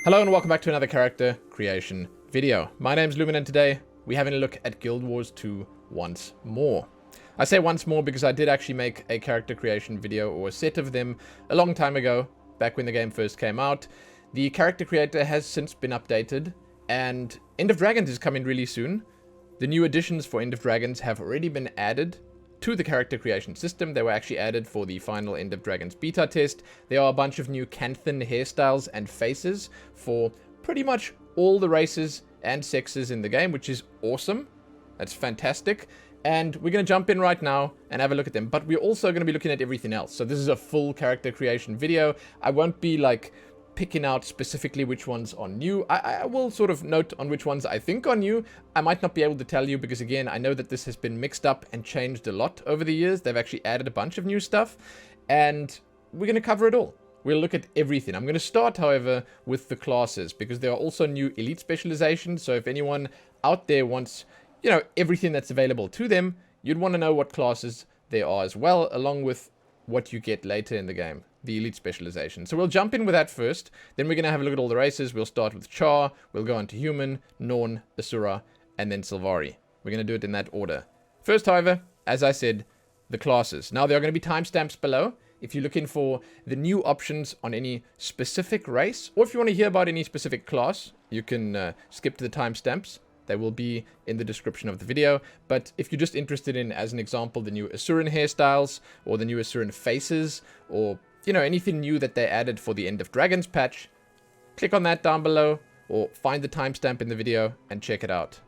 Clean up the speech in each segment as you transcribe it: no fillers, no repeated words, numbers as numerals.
Hello and welcome back to another character creation video. My name's Lumin and today we're having a look at Guild Wars 2 once more. I say once more because I did actually make a character creation video or a set of them a long time ago, back when the game first came out. The character creator has since been updated and End of Dragons is coming really soon. The new additions for End of Dragons have already been added to the character creation system. They were actually added for the final End of Dragons beta test. There are a bunch of new Canthan hairstyles and faces for pretty much all the races and sexes in the game, which is awesome. That's fantastic. And we're going to jump in right now and have a look at them. But we're also going to be looking at everything else. So this is a full character creation video. I won't be like picking out specifically which ones are new. I will sort of note on which ones I think are new. I might not be able to tell you because, again, I know that this has been mixed up and changed a lot over the years. They've actually added a bunch of new stuff, and we're going to cover it all. We'll look at everything. I'm going to start, however, with the classes because there are also new elite specializations. So if anyone out there wants, you know, everything that's available to them, you'd want to know what classes there are as well, along with what you get later in the game, the elite specialization. So we'll jump in with that first. Then we're going to have a look at all the races. We'll start with Charr. We'll go on to Human, Norn, Asura, and then Sylvari. We're going to do it in that order. First, however, as I said, the classes. Now, there are going to be timestamps below. If you're looking for the new options on any specific race, or if you want to hear about any specific class, you can skip to the timestamps. They will be in the description of the video. But if you're just interested in, as an example, the new Asuran hairstyles, or the new Asuran faces, or, you know, anything new that they added for the End of Dragons patch, click on that down below, or find the timestamp in the video and check it out.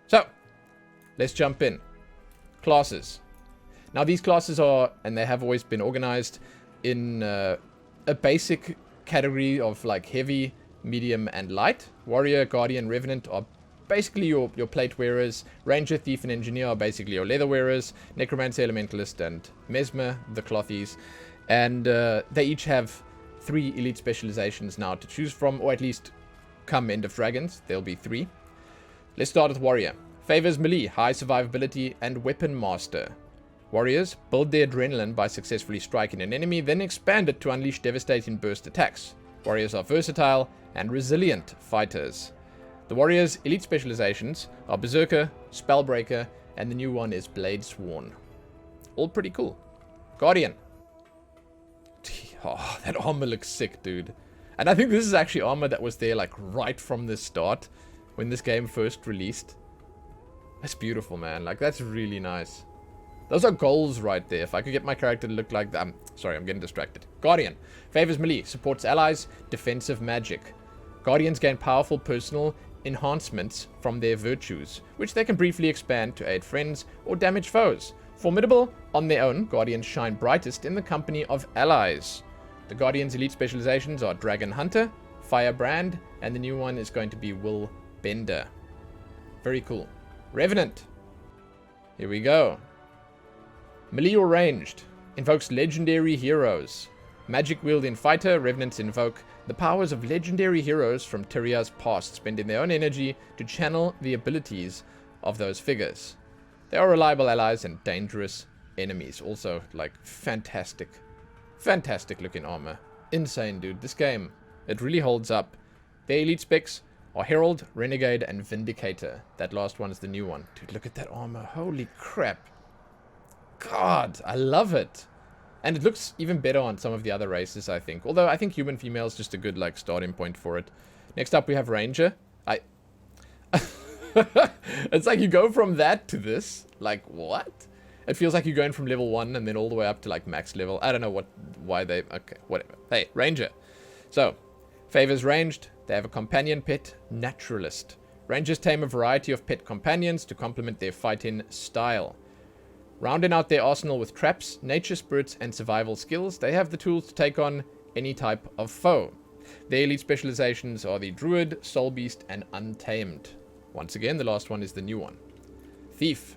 So, let's jump in. Classes. Now, these classes are, and they have always been organized in a basic category of like heavy, medium, and light. Warrior, Guardian, Revenant are basically your plate wearers. Ranger, Thief, and Engineer are basically your leather wearers. Necromancer, Elementalist, and Mesmer, the clothies. And they each have 3 elite specializations now to choose from, or at least come End of Dragons, there'll be 3. Let's start with Warrior. Favors melee, high survivability, and Weapon Master. Warriors build their adrenaline by successfully striking an enemy, then expand it to unleash devastating burst attacks. Warriors are versatile and resilient fighters. The Warriors' elite specializations are Berserker, Spellbreaker, and the new one is Blade Sworn. All pretty cool. Guardian. Oh, that armor looks sick, dude. And I think this is actually armor that was there like right from the start when this game first released. That's beautiful, man. Like, that's really nice. Those are goals right there. If I could get my character to look like that. Sorry, I'm getting distracted. Guardian. Favors melee. Supports allies. Defensive magic. Guardians gain powerful personal enhancements from their virtues, which they can briefly expand to aid friends or damage foes. Formidable on their own, Guardians shine brightest in the company of allies. The Guardians' elite specializations are Dragon Hunter, Firebrand, and the new one is going to be Will Bender. Very cool. Revenant. Here we go. Melee or ranged. Invokes legendary heroes. Magic-wielding fighter, Revenants invoke the powers of legendary heroes from Tyria's past, spending their own energy to channel the abilities of those figures. They are reliable allies and dangerous enemies. Also, like, fantastic looking armor. Insane, dude. This game, it really holds up. Their elite specs are Herald, Renegade, and Vindicator. That last one is the new one. Dude, look at that armor. Holy crap. God, I love it. And it looks even better on some of the other races, I think. Although I think human female is just a good, like, starting point for it. Next up, we have Ranger. It's like you go from that to this. Like, what? It feels like you're going from level 1 and then all the way up to, like, max level. I don't know why they... Okay, whatever. Hey, Ranger. So, favors ranged. They have a companion pet, Naturalist. Rangers tame a variety of pet companions to complement their fighting style. Rounding out their arsenal with traps, nature spirits, and survival skills, they have the tools to take on any type of foe. Their elite specializations are the Druid, Soul Beast, and Untamed. Once again, the last one is the new one. Thief.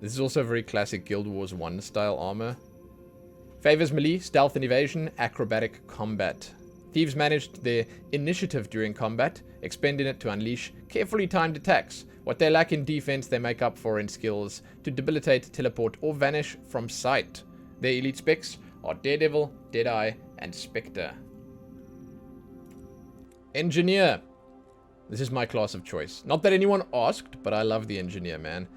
This is also very classic Guild Wars 1 style armor. Favors melee, stealth and evasion, acrobatic combat. Thieves managed their initiative during combat, expending it to unleash carefully timed attacks. What they lack in defense, they make up for in skills to debilitate, teleport, or vanish from sight. Their elite specs are Daredevil, Deadeye, and Spectre. Engineer. This is my class of choice. Not that anyone asked, but I love the Engineer, man.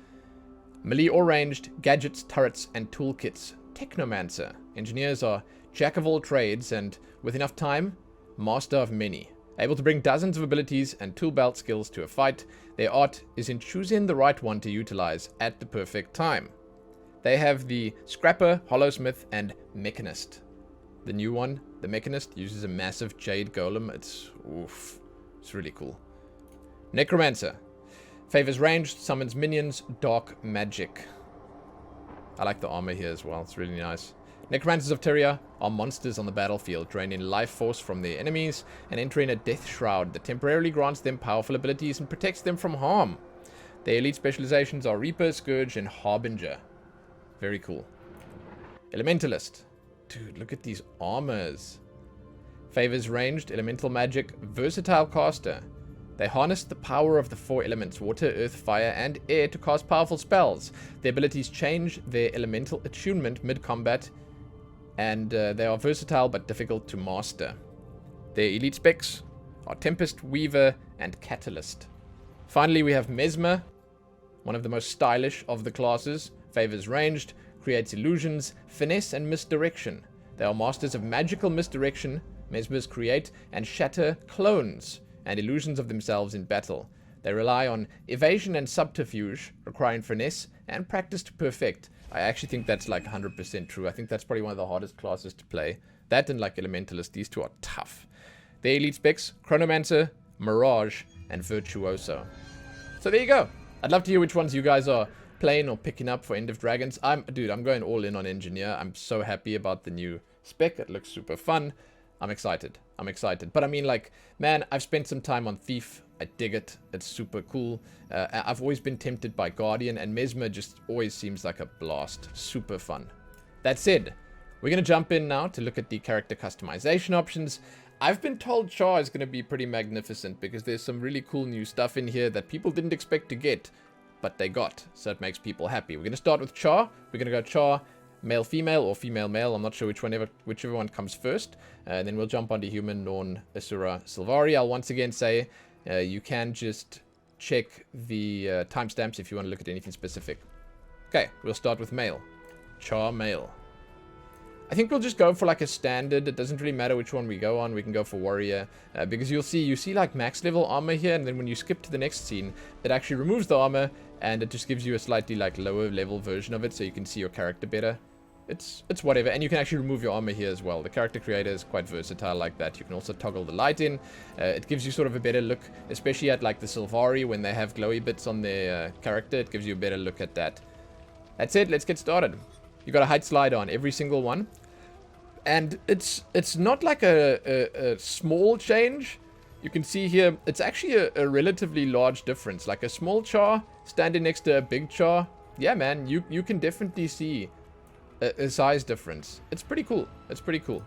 Melee or ranged, gadgets, turrets, and toolkits. Technomancer. Engineers are jack of all trades and, with enough time, master of many. Able to bring dozens of abilities and tool belt skills to a fight, their art is in choosing the right one to utilize at the perfect time. They have the Scrapper, Hollowsmith, and Mechanist. The new one, the Mechanist, uses a massive jade golem. It's really cool. Necromancer. Favors ranged, summons minions, dark magic. I like the armor here as well. It's really nice. Necromancers of Tyria are monsters on the battlefield, draining life force from their enemies and entering a death shroud that temporarily grants them powerful abilities and protects them from harm. Their elite specializations are Reaper, Scourge, and Harbinger. Very cool. Elementalist. Dude, look at these armors. Favors ranged, elemental magic, versatile caster. They harness the power of the 4 elements, water, earth, fire, and air to cast powerful spells. Their abilities change their elemental attunement mid-combat, and they are versatile but difficult to master. Their elite specs are Tempest, Weaver, and Catalyst. Finally, we have Mesmer, one of the most stylish of the classes. Favors ranged, creates illusions, finesse, and misdirection. They are masters of magical misdirection. Mesmers create and shatter clones and illusions of themselves in battle. They rely on evasion and subterfuge, requiring finesse and practice to perfect. I actually think that's like 100% true. I think that's probably one of the hardest classes to play. That and like Elementalist, these two are tough. Their elite specs, Chronomancer, Mirage, and Virtuoso. So there you go. I'd love to hear which ones you guys are playing or picking up for End of Dragons. Dude, I'm going all in on Engineer. I'm so happy about the new spec. It looks super fun. I'm excited. I'm excited. But I mean, like, man, I've spent some time on Thief. I dig it. It's super cool. I've always been tempted by Guardian, and Mesmer just always seems like a blast. Super fun. That said, we're going to jump in now to look at the character customization options. I've been told Charr is going to be pretty magnificent because there's some really cool new stuff in here that people didn't expect to get, but they got. So it makes people happy. We're going to start with Charr. We're going to go Charr, male, female, or female, male. I'm not sure whichever one comes first. And then we'll jump onto human, Norn, Asura, Sylvari. I'll once again say you can just check the timestamps if you want to look at anything specific. Okay, we'll start with male. Charr, male. I think we'll just go for like a standard. It doesn't really matter which one we go on. We can go for warrior because you see like max level armor here, and then when you skip to the next scene, it actually removes the armor and it just gives you a slightly like lower level version of it, so you can see your character better. It's whatever, and you can actually remove your armor here as well. The character creator is quite versatile like that. You can also toggle the light in. It gives you sort of a better look, especially at like the Sylvari when they have glowy bits on their character. It gives you a better look at that. That's it. Let's get started. You got a height slider on every single one, and it's not like a small change. You can see here it's actually a relatively large difference. Like a small Charr standing next to a big Charr. Yeah, man, you can definitely see a size difference. It's pretty cool. It's pretty cool.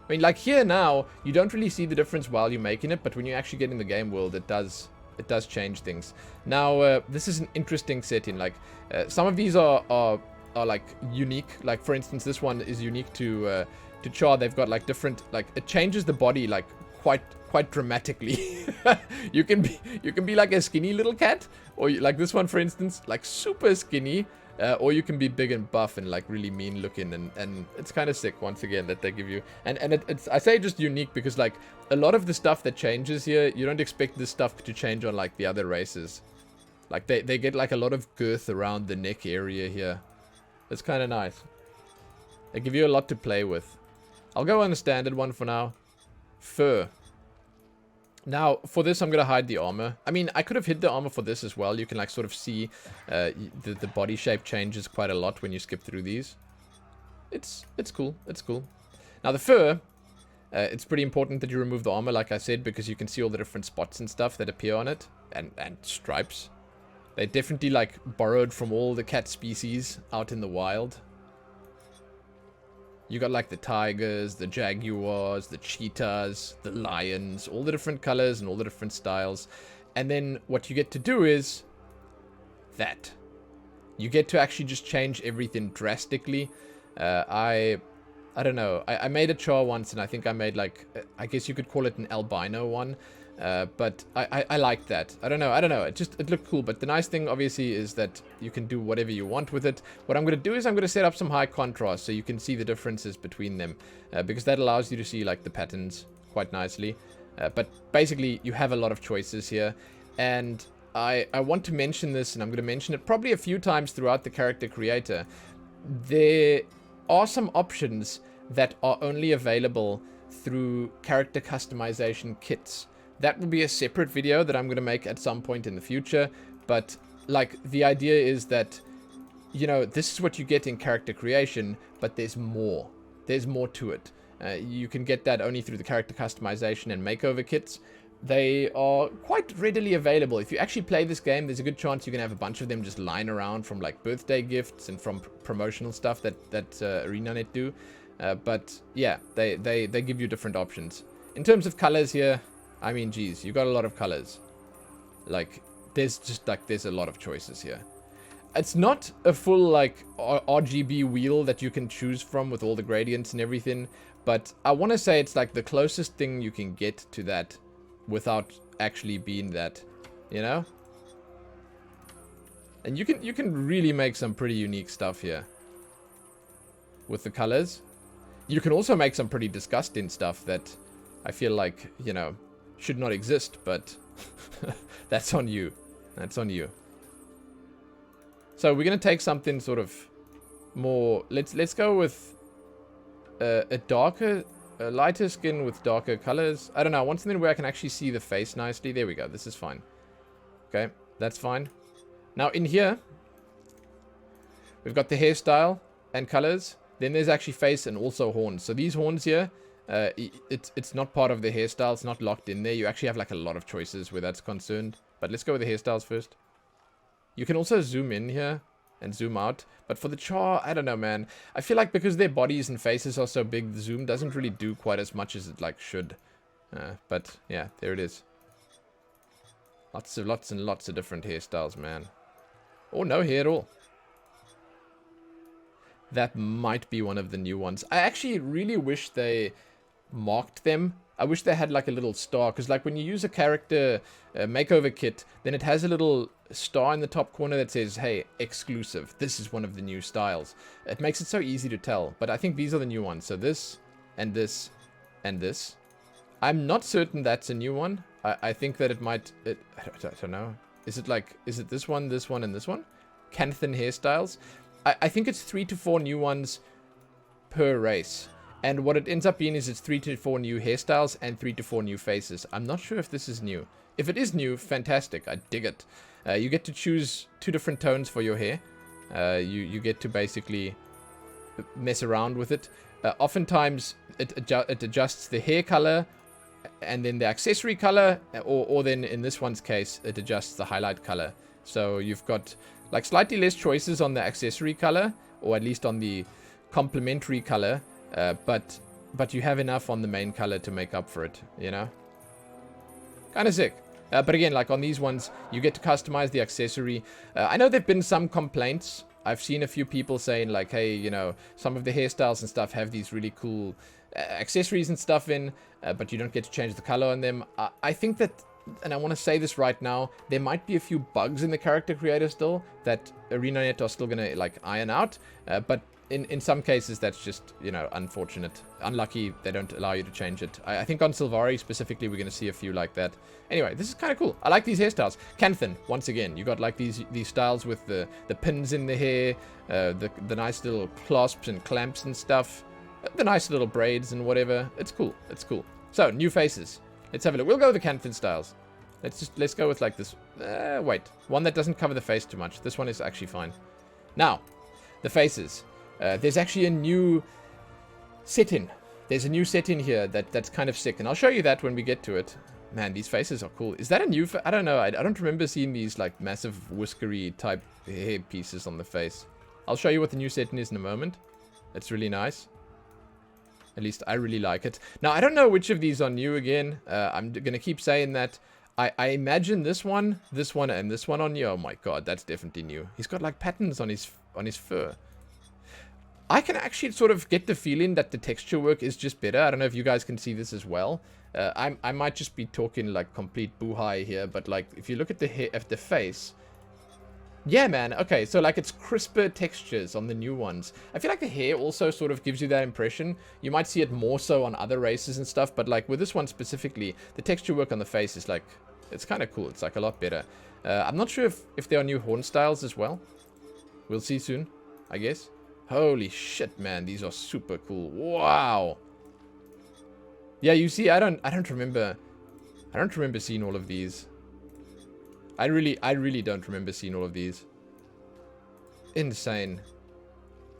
I mean, like here now, you don't really see the difference while you're making it, but when you actually get in the game world, it does change things. Now, this is an interesting setting. Like, some of these are like unique. Like, for instance, this one is unique to Charr. They've got like different, like it changes the body like quite dramatically. you can be like a skinny little cat, or like this one, for instance, like super skinny. Or you can be big and buff and like really mean looking, and it's kind of sick once again that they give you. And it's I say just unique because like a lot of the stuff that changes here, you don't expect this stuff to change on like the other races. Like they get like a lot of girth around the neck area here. It's kind of nice. They give you a lot to play with. I'll go on the standard one for now. Fur. Now, for this, I'm going to hide the armor. I mean, I could have hid the armor for this as well. You can, like, sort of see the body shape changes quite a lot when you skip through these. It's cool. It's cool. Now, the fur, it's pretty important that you remove the armor, like I said, because you can see all the different spots and stuff that appear on it. And stripes. They definitely, like, borrowed from all the cat species out in the wild. You got like the tigers, the jaguars, the cheetahs, the lions, all the different colors and all the different styles. And then what you get to do is that. You get to actually just change everything drastically. I don't know. I made a Charr once, and I think I made like, I guess you could call it an albino one. But I like that. I don't know. It looked cool. But the nice thing, obviously, is that you can do whatever you want with it. What I'm going to do is I'm going to set up some high contrast so you can see the differences between them. Because that allows you to see, like, the patterns quite nicely. But basically, you have a lot of choices here. And I want to mention this, and I'm going to mention it probably a few times throughout the character creator. There are some options that are only available through character customization kits. That will be a separate video that I'm going to make at some point in the future. But, like, the idea is that, you know, this is what you get in character creation, but there's more. There's more to it. You can get that only through the character customization and makeover kits. They are quite readily available. If you actually play this game, there's a good chance you can have a bunch of them just lying around from, like, birthday gifts and from promotional stuff that ArenaNet do. But, yeah, they give you different options. In terms of colors here, I mean, geez, you got a lot of colors. Like, there's a lot of choices here. It's not a full, like, RGB wheel that you can choose from with all the gradients and everything, but I want to say it's, like, the closest thing you can get to that without actually being that, you know? And you can really make some pretty unique stuff here with the colors. You can also make some pretty disgusting stuff that I feel like, you know, should not exist, but that's on you. That's on you. So we're going to take something sort of more... Let's go with a lighter skin with darker colors. I don't know. I want something where I can actually see the face nicely. There we go. This is fine. Okay, that's fine. Now in here, we've got the hairstyle and colors. Then there's actually face and also horns. So these horns here, it's not part of the hairstyle. It's not locked in there. You actually have like a lot of choices where that's concerned. But let's go with the hairstyles first. You can also zoom in here and zoom out. But for the Charr, I don't know, man. I feel like because their bodies and faces are so big, the zoom doesn't really do quite as much as it like should. But yeah, there it is. Lots and lots of different hairstyles, man. Or no hair at all. That might be one of the new ones. I actually really wish they marked them. I wish they had like a little star, because like when you use a character makeover kit, then it has a little star in the top corner that says, hey, exclusive. This is one of the new styles. It makes it so easy to tell, but I think these are the new ones. So this and this and this. I'm not certain that's a new one. I think that it might... I don't know. Is it this one, and this one? Canthan hairstyles. I think it's 3 to 4 new ones per race. And what it ends up being is it's 3 to 4 new hairstyles and 3 to 4 new faces. I'm not sure if this is new. If it is new, fantastic. I dig it. You get to choose 2 different tones for your hair. You get to basically mess around with it. Oftentimes, it adjusts the hair color and then the accessory color. Or then, in this one's case, it adjusts the highlight color. So you've got like slightly less choices on the accessory color, or at least on the complementary color. But you have enough on the main color to make up for it, you know? Kind of sick. But again, like on these ones, you get to customize the accessory. I know there have been some complaints. I've seen a few people saying like, hey, you know, some of the hairstyles and stuff have these really cool accessories and stuff in, but you don't get to change the color on them. I think that, and I want to say this right now, there might be a few bugs in the character creator still that ArenaNet are still going to like iron out, but in some cases, that's just, you know, unfortunate. Unlucky, they don't allow you to change it. I think on Sylvari specifically, we're going to see a few like that. Anyway, this is kind of cool. I like these hairstyles. Canthan, once again, you got like these styles with the pins in the hair, the nice little clasps and clamps and stuff, the nice little braids and whatever. It's cool. It's cool. So, new faces. Let's have a look. We'll go with the Canthan styles. Let's go with like this. Wait, one that doesn't cover the face too much. This one is actually fine. Now, the faces. There's actually a new set-in. There's a new set-in here that's kind of sick. And I'll show you that when we get to it. Man, these faces are cool. Is that a new... I don't know. I don't remember seeing these like massive whiskery type hair pieces on the face. I'll show you what the new set-in is in a moment. It's really nice. At least I really like it. Now, I don't know which of these are new again. I'm going to keep saying that. I imagine this one, and this one are new. Oh my god, that's definitely new. He's got like patterns on his fur. I can actually sort of get the feeling that the texture work is just better. I don't know if you guys can see this as well. I might just be talking like complete boo-hi here, but like if you look at the face, yeah, man. Okay, so like it's crisper textures on the new ones. I feel like the hair also sort of gives you that impression. You might see it more so on other races and stuff, but like with this one specifically, the texture work on the face is like, it's kind of cool. It's like a lot better. I'm not sure if there are new horn styles as well. We'll see soon, I guess. Holy shit, man. These are super cool. Wow. Yeah, you see, I don't remember seeing all of these. I really don't remember seeing all of these. Insane.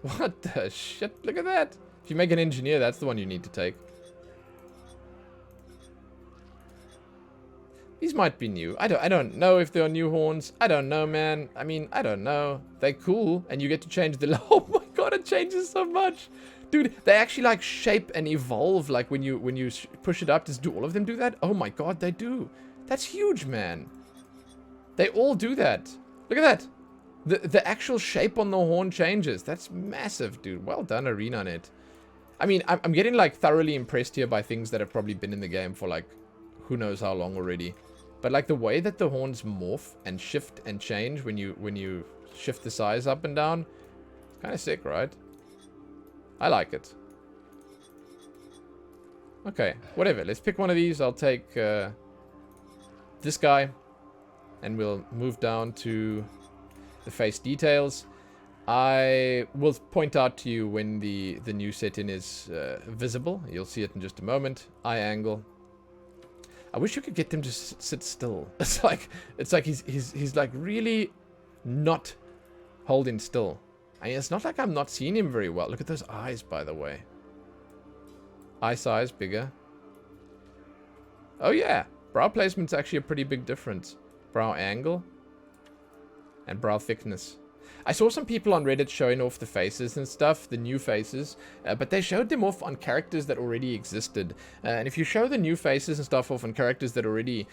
What the shit? Look at that. If you make an engineer, that's the one you need to take. These might be new. I don't know if they're new horns. I don't know, man. I mean, I don't know. They're cool, and you get to change the... Oh my god, it changes so much. Dude, they actually like shape and evolve. Like when you push it up, does do all of them do that? Oh my god, they do. That's huge, man. They all do that. Look at that. The actual shape on the horn changes. That's massive, dude. Well done, ArenaNet. I mean, I'm getting like thoroughly impressed here by things that have probably been in the game for like who knows how long already. But like the way that the horns morph and shift and change when you shift the size up and down, it's kind of sick, right? I like it. Okay, whatever. Let's pick one of these. I'll take this guy. And we'll move down to the face details. I will point out to you when the new setting is visible. You'll see it in just a moment. Eye angle. I wish you could get them to sit still. It's like he's like really not holding still. I mean, it's not like I'm not seeing him very well. Look at those eyes, by the way. Eye size bigger. Oh yeah, brow placement's actually a pretty big difference. Brow angle and brow thickness. I saw some people on Reddit showing off the faces and stuff, the new faces, but they showed them off on characters that already existed. And if you show the new faces and stuff off on characters that already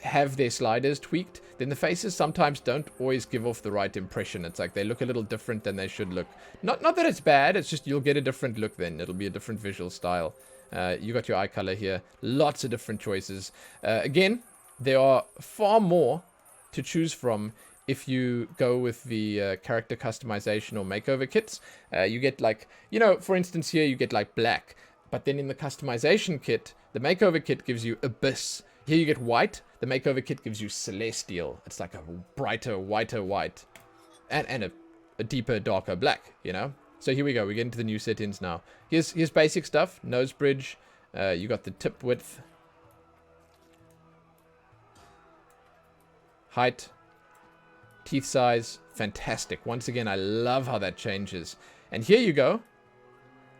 have their sliders tweaked, then the faces sometimes don't always give off the right impression. It's like they look a little different than they should look. Not that it's bad, it's just you'll get a different look then. It'll be a different visual style. You got your eye color here. Lots of different choices. Again, there are far more to choose from if you go with the character customization or makeover kits. You get like, you know, for instance here you get like black. But then in the customization kit, the makeover kit gives you abyss. Here you get white. The makeover kit gives you celestial. It's like a brighter, whiter white. And a deeper, darker black, you know. So here we go. We get into the new settings now. Here's basic stuff. Nose bridge. You got the tip width. Height, teeth size, fantastic. Once again, I love how that changes. And here you go.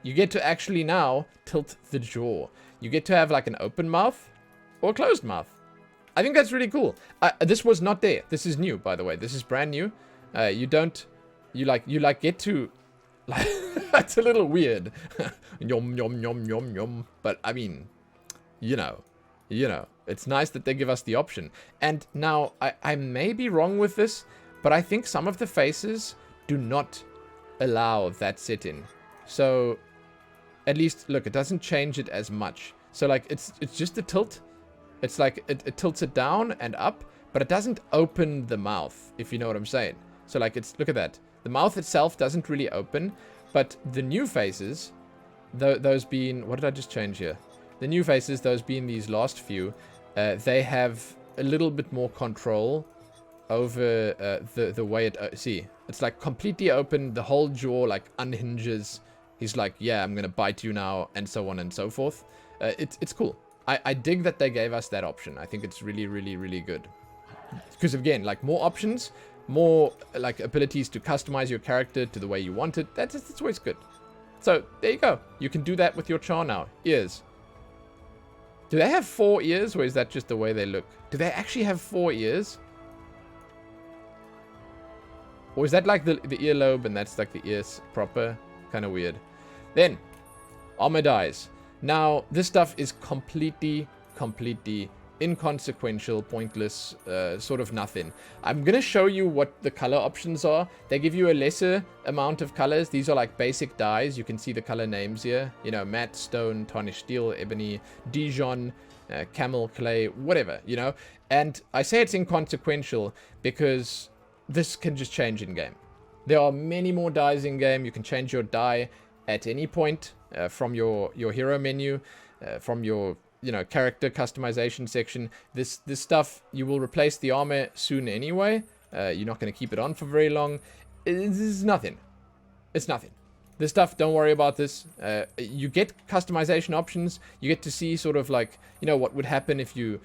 You get to actually now tilt the jaw. You get to have like an open mouth or a closed mouth. I think that's really cool. This was not there. This is new, by the way. This is brand new. You get to, like, that's a little weird. Yum, yum, yum, yum, yum. But I mean, you know. It's nice that they give us the option. And now, I may be wrong with this, but I think some of the faces do not allow that setting. So, at least, look, it doesn't change it as much. So, like, it's just the tilt. It's like, it tilts it down and up, but it doesn't open the mouth, if you know what I'm saying. So, like, look at that. The mouth itself doesn't really open, but the new faces, those being, what did I just change here? The new faces, those being these last few, they have a little bit more control over the way it... see, it's like completely open. The whole jaw like unhinges. He's like, yeah, I'm going to bite you now, and so on and so forth. It's cool. I dig that they gave us that option. I think it's really, really, really good. Because again, like more options, more like abilities to customize your character to the way you want it. That's always good. So there you go. You can do that with your Charr now. Ears. Do they have 4 ears, or is that just the way they look? Do they actually have 4 ears? Or is that like the earlobe and that's like the ears proper? Kind of weird. Then, armored eyes. Now, this stuff is completely inconsequential, pointless, sort of nothing. I'm going to show you what the color options are. They give you a lesser amount of colors. These are like basic dyes. You can see the color names here. You know, matte, stone, tarnished steel, ebony, Dijon, camel clay, whatever, you know. And I say it's inconsequential because this can just change in game. There are many more dyes in game. You can change your dye at any point from your hero menu, from your character customization section. This stuff, you will replace the armor soon anyway. You're not going to keep it on for very long. It's nothing. It's nothing. This stuff, don't worry about this. You get customization options. You get to see sort of like, what would happen if you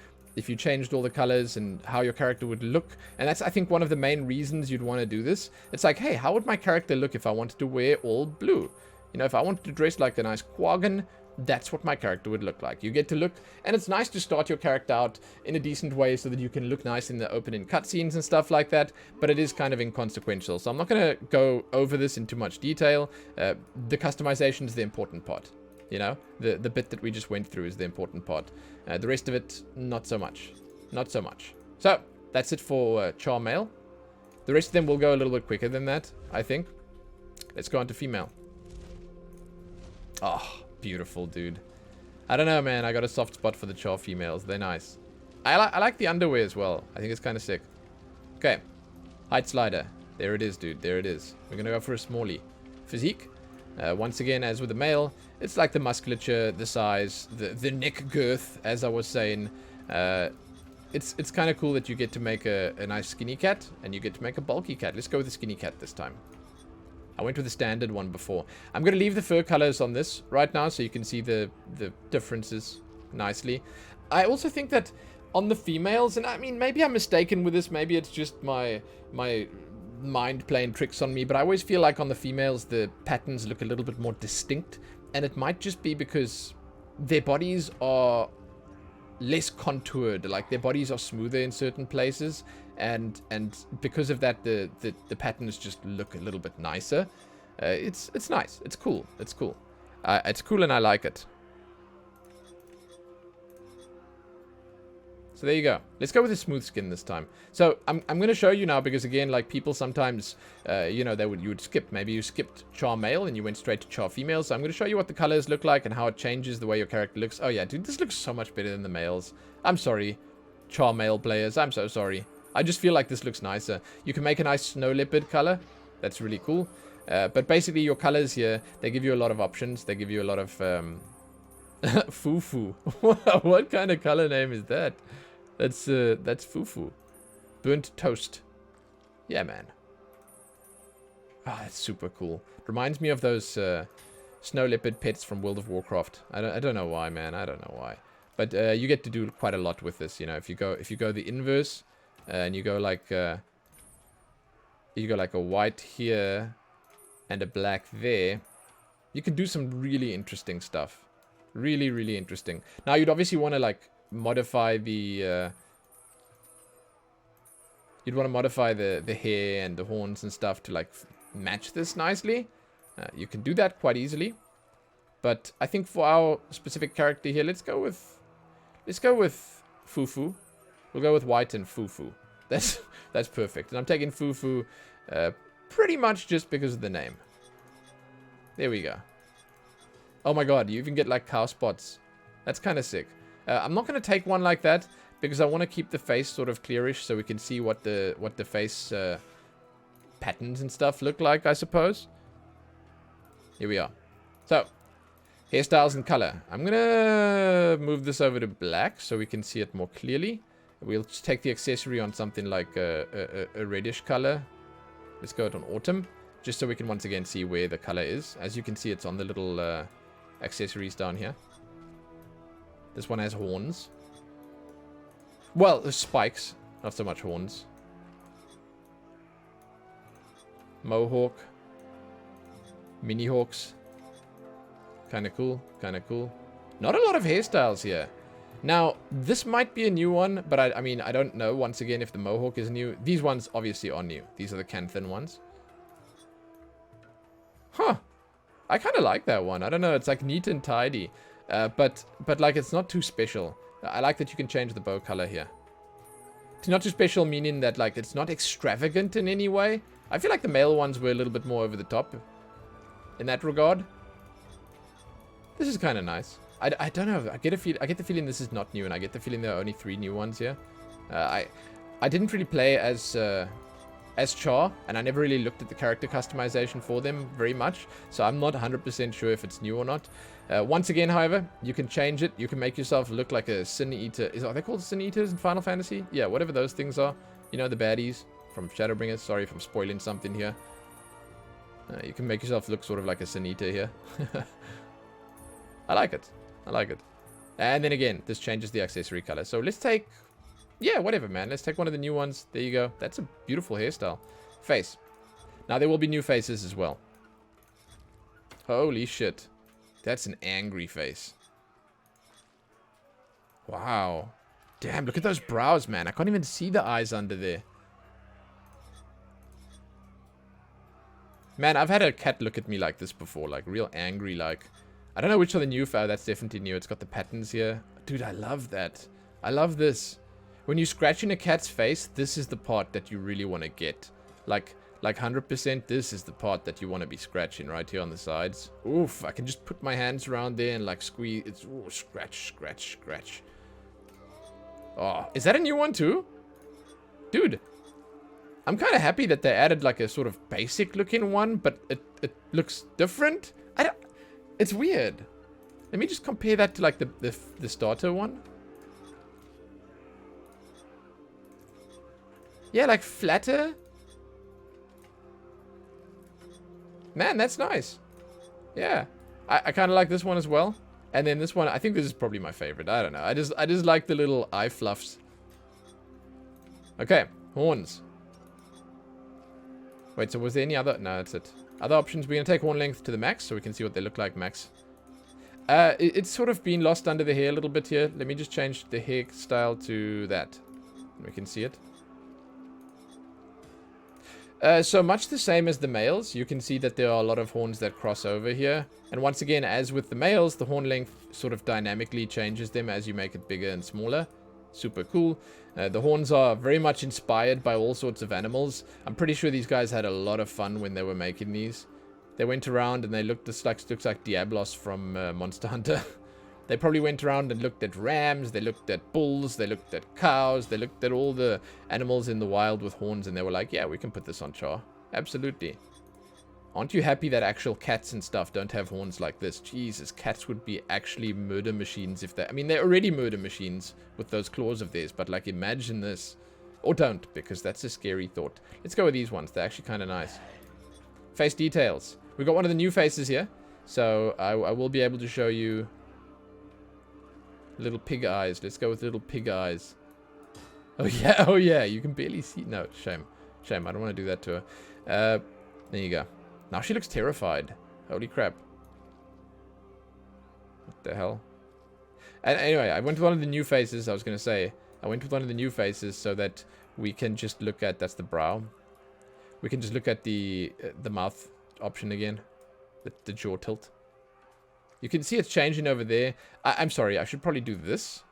changed all the colors and how your character would look. And that's, I think, one of the main reasons you'd want to do this. It's like, hey, how would my character look if I wanted to wear all blue? If I wanted to dress like a nice quaggan, that's what my character would look like. You get to look, and it's nice to start your character out in a decent way so that you can look nice in the opening cutscenes and stuff like that, but it is kind of inconsequential. So I'm not going to go over this in too much detail. The customization is the important part. The bit that we just went through is the important part. The rest of it, not so much. Not so much. So, that's it for Charr male. The rest of them will go a little bit quicker than that, I think. Let's go on to female. Oh, beautiful, dude. I don't know, man. I got a soft spot for the Charr females. They're nice. I like the underwear as well. I think it's kind of sick. Okay. Height slider. There it is, dude. There it is. We're going to go for a smallie. Physique. Once again, as with the male, it's like the musculature, the size, the neck girth, as I was saying. It's kind of cool that you get to make a nice skinny cat, and you get to make a bulky cat. Let's go with the skinny cat this time. I went with the standard one before. I'm going to leave the fur colors on this right now so you can see the differences nicely. I also think that on the females, and I mean, maybe I'm mistaken with this, maybe it's just my mind playing tricks on me, but I always feel like on the females the patterns look a little bit more distinct, and it might just be because their bodies are less contoured, like their bodies are smoother in certain places, and because of that the patterns just look a little bit nicer. It's nice, it's cool, it's cool and I like it. So there you go. Let's go with the smooth skin this time. So I'm going to show you now, because again, like people sometimes, you would skip. Maybe you skipped Charr male and you went straight to Charr female. So I'm going to show you what the colors look like and how it changes the way your character looks. Oh yeah, dude, this looks so much better than the males. I'm sorry, Charr male players. I'm so sorry. I just feel like this looks nicer. You can make a nice snow leopard color. That's really cool. But basically your colors here, they give you a lot of options. They give you a lot of Fufu. What kind of color name is that? That's Fufu. Burnt toast. Yeah, man. Oh, that's super cool. Reminds me of those snow leopard pets from World of Warcraft. I don't know why, man. I don't know why. But you get to do quite a lot with this. If you go the inverse, and you go like a white here and a black there, you can do some really interesting stuff. Really, really interesting. Now you'd obviously want to like modify the the hair and the horns and stuff to like match this nicely. You can do that quite easily, but I think for our specific character here, let's go with Fufu. We'll go with white and Fufu. That's perfect. And I'm taking Fufu pretty much just because of the name. There we go. Oh my god, you even get like cow spots. That's kind of sick. I'm not going to take one like that because I want to keep the face sort of clearish so we can see what the face patterns and stuff look like, I suppose. Here we are. So, hairstyles and color. I'm going to move this over to black so we can see it more clearly. We'll just take the accessory on something like a reddish color. Let's go on autumn, just so we can once again see where the color is. As you can see, it's on the little accessories down here. This one has horns. Well, there's spikes, not so much horns. Mohawk. Mini hawks. Kind of cool, kind of cool. Not a lot of hairstyles here. Now, this might be a new one, but I mean, I don't know, once again, if the Mohawk is new. These ones obviously are new. These are the Canthan ones. Huh. I kind of like that one. I don't know, it's like neat and tidy. But like, it's not too special. I like that you can change the bow color here. It's not too special, meaning that, like, it's not extravagant in any way. I feel like the male ones were a little bit more over the top in that regard. This is kind of nice. I don't know. I get the feeling this is not new, and I get the feeling there are only 3 new ones here. I didn't really play as Charr, and I never really looked at the character customization for them very much, so I'm not 100% sure if it's new or not. Once again, however, you can change it. You can make yourself look like a Sin Eater. Are they called Sin Eaters in Final Fantasy? Yeah, whatever those things are. You know, the baddies from Shadowbringers. Sorry if I'm spoiling something here. You can make yourself look sort of like a Sin Eater here. I like it. I like it. And then again, this changes the accessory color. So let's take... Yeah, whatever, man. Let's take one of the new ones. There you go. That's a beautiful hairstyle. Face. Now, there will be new faces as well. Holy shit. That's an angry face. Wow. Damn, look at those brows, man. I can't even see the eyes under there. Man, I've had a cat look at me like this before. Like, real angry, like... I don't know which are the new... that's definitely new. It's got the patterns here. Dude, I love that. I love this. When you scratch in a cat's face, this is the part that you really want to get. Like 100%, this is the part that you want to be scratching right here on the sides. Oof, I can just put my hands around there and like squeeze. It's ooh, scratch, scratch, scratch. Oh, is that a new one too? Dude, I'm kind of happy that they added like a sort of basic looking one, but it looks different. It's weird. Let me just compare that to like the starter one. Yeah, like flatter. Man, that's nice. Yeah. I kind of like this one as well. And then this one, I think this is probably my favorite. I don't know. I just like the little eye fluffs. Okay, horns. Wait, so was there any other? No, that's it. Other options, we're going to take horn length to the max so we can see what they look like max. It's sort of been lost under the hair a little bit here. Let me just change the hairstyle to that. We can see it. So much the same as the males, you can see that there are a lot of horns that cross over here. And once again, as with the males, the horn length sort of dynamically changes them as you make it bigger and smaller. Super cool. The horns are very much inspired by all sorts of animals. I'm pretty sure these guys had a lot of fun when they were making these. They went around and they looked looks like Diablos from Monster Hunter. They probably went around and looked at rams, they looked at bulls, they looked at cows, they looked at all the animals in the wild with horns, and they were like, yeah, we can put this on Charr. Absolutely. Aren't you happy that actual cats and stuff don't have horns like this? Jesus, cats would be actually murder machines if they... I mean, they're already murder machines with those claws of theirs, but like imagine this. Or don't, because that's a scary thought. Let's go with these ones. They're actually kind of nice. Face details. We've got one of the new faces here, so I will be able to show you... Little pig eyes. Let's go with little pig eyes. Oh yeah, you can barely see. No, shame. Shame, I don't want to do that to her. There you go. Now she looks terrified. Holy crap. What the hell? And anyway, I went with one of the new faces, I was going to say. I went with one of the new faces so that we can just look at... That's the brow. We can just look at the mouth option again. The jaw tilt. You can see it's changing over there. I'm sorry, I should probably do this.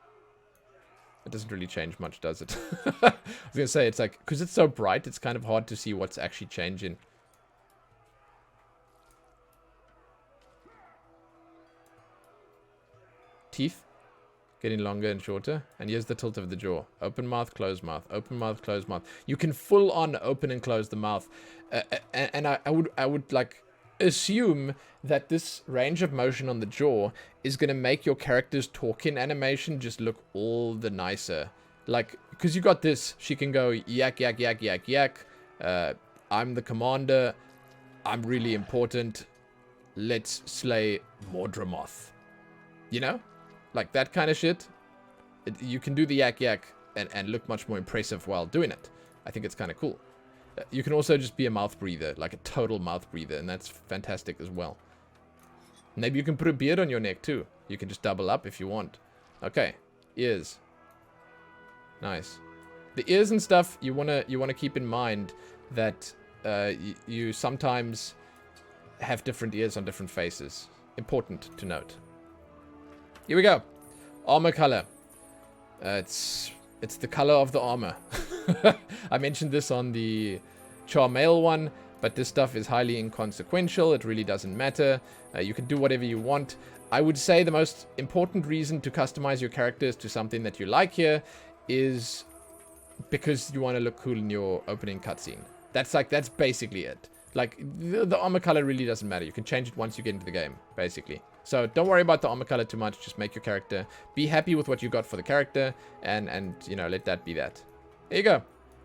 It doesn't really change much, does it? I was going to say, it's like, because it's so bright, it's kind of hard to see what's actually changing. Teeth. Getting longer and shorter. And here's the tilt of the jaw. Open mouth, close mouth. Open mouth, close mouth. You can full on open and close the mouth. And I would like... assume that this range of motion on the jaw is going to make your character's talking animation just look all the nicer. Like, because you got this, she can go yak, yak, yak, yak, yak. I'm the commander. I'm really important. Let's slay Mordramoth. You know? Like that kind of shit. You can do the yak, yak and look much more impressive while doing it. I think it's kind of cool. You can also just be a mouth breather, like a total mouth breather, and that's fantastic as well. Maybe you can put a beard on your neck too. You can just double up if you want. Okay, ears. Nice. The ears and stuff, you wanna keep in mind that you sometimes have different ears on different faces. Important to note. Here we go. Armor color. It's the color of the armor. I mentioned this on the Charr male one. but this stuff is highly inconsequential. It really doesn't matter. You can do whatever you want. I would say the most important reason to customize your characters to something that you like here is because you want to look cool in your opening cutscene. That's basically it. Like, the armor color really doesn't matter. You can change it once you get into the game, basically. So don't worry about the armor color too much. Just make your character. Be happy with what you got for the character, and you know, let that be that. There you go.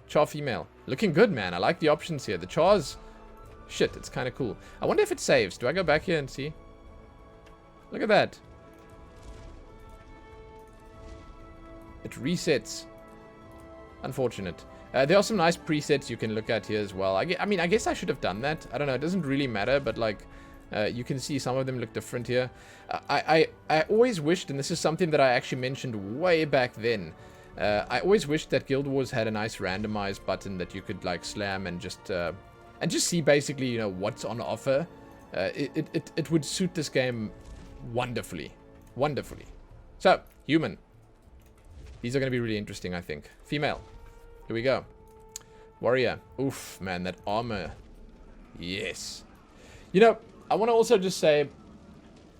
Charr female. Looking good, man. I like the options here. The Charr's... Shit, it's kind of cool. I wonder if it saves. Do I go back here and see? Look at that. It resets. Unfortunate. There are some nice presets you can look at here as well. I mean, I guess I should have done that. I don't know. It doesn't really matter, but like, you can see some of them look different here. I always wished, and this is something that I actually mentioned way back then. I always wished that Guild Wars had a nice randomize button that you could like slam and just see basically, you know, what's on offer. It would suit this game wonderfully. Wonderfully. So, human. These are going to be really interesting, I think. Female. Here we go. Warrior. Oof, man, that armor. Yes. You know, I want to also just say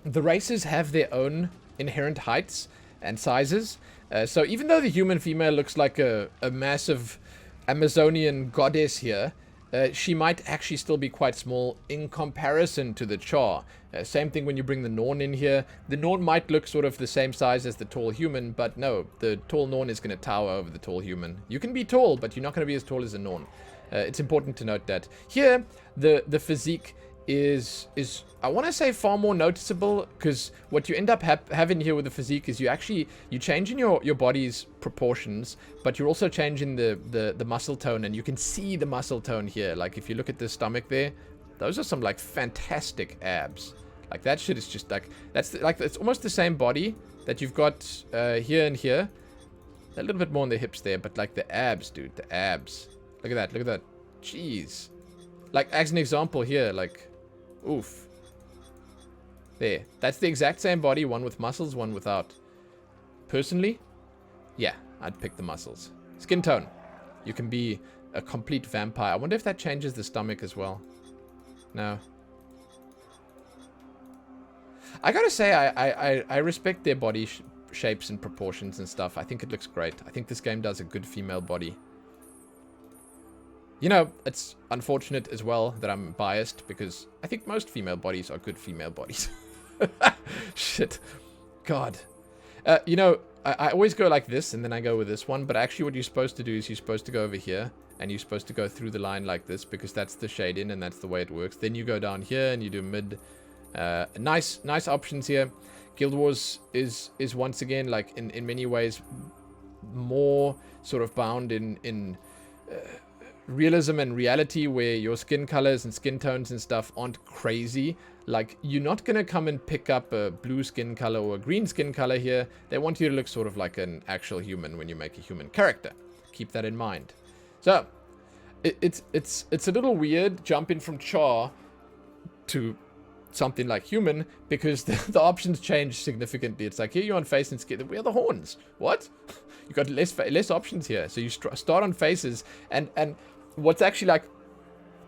the races have their own inherent heights and sizes. So even though the human female looks like a massive Amazonian goddess here, she might actually still be quite small in comparison to the Charr. Same thing when you bring the Norn in here. The Norn might look sort of the same size as the tall human, but no, the tall Norn is going to tower over the tall human. You can be tall, but you're not going to be as tall as a Norn. It's important to note that. Here, the physique is I want to say far more noticeable, because what you end up having here with the physique is you change in your body's proportions, but you're also changing the muscle tone, and you can see the muscle tone here. Like if you look at the stomach there, those are some like fantastic abs. Like that shit is just like it's almost the same body that you've got here and here. A little bit more on the hips there, but like the abs, dude, the abs. Look at that. Jeez. Like as an example here, like oof. There. That's the exact same body, one with muscles, one without. Personally, yeah, I'd pick the muscles. Skin tone. You can be a complete vampire. I wonder if that changes the stomach as well. No. I gotta say, I respect their body shapes and proportions and stuff. I think it looks great. I think this game does a good female body. You know, it's unfortunate as well that I'm biased, because I think most female bodies are good female bodies. Shit. God. You know, I always go like this, and then I go with this one, but actually what you're supposed to do is you're supposed to go over here, and you're supposed to go through the line like this, because that's the shade in, and that's the way it works. Then you go down here, and you do mid. Nice options here. Guild Wars is once again, like, in many ways, more sort of bound in realism and reality, where your skin colors and skin tones and stuff aren't crazy. Like, you're not gonna come and pick up a blue skin color or a green skin color here. They want you to look sort of like an actual human when you make a human character. Keep that in mind. So it's a little weird jumping from Charr to something like human, because the options change significantly. It's like, here you're on face and skin. Where are the horns? What? You got less options here. So you start on faces, and what's actually like,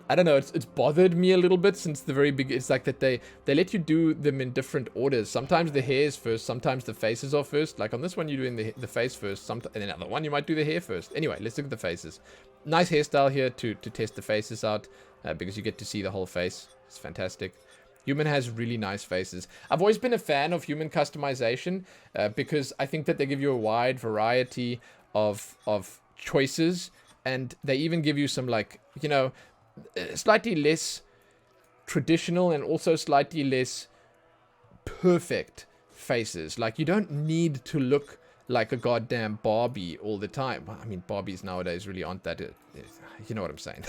I don't know, it's bothered me a little bit since the very beginning. It's like that they let you do them in different orders. Sometimes the hair is first, sometimes the faces are first. Like on this one, you're doing the face first, and then another one you might do the hair first. Anyway, let's look at the faces. Nice hairstyle here to test the faces out, because you get to see the whole face. It's fantastic. Human has really nice faces. I've always been a fan of human customization, because I think that they give you a wide variety of choices, and they even give you some, like, you know, slightly less traditional and also slightly less perfect faces. Like, you don't need to look like a goddamn Barbie all the time. Well, I mean, Barbies nowadays really aren't that... you know what I'm saying.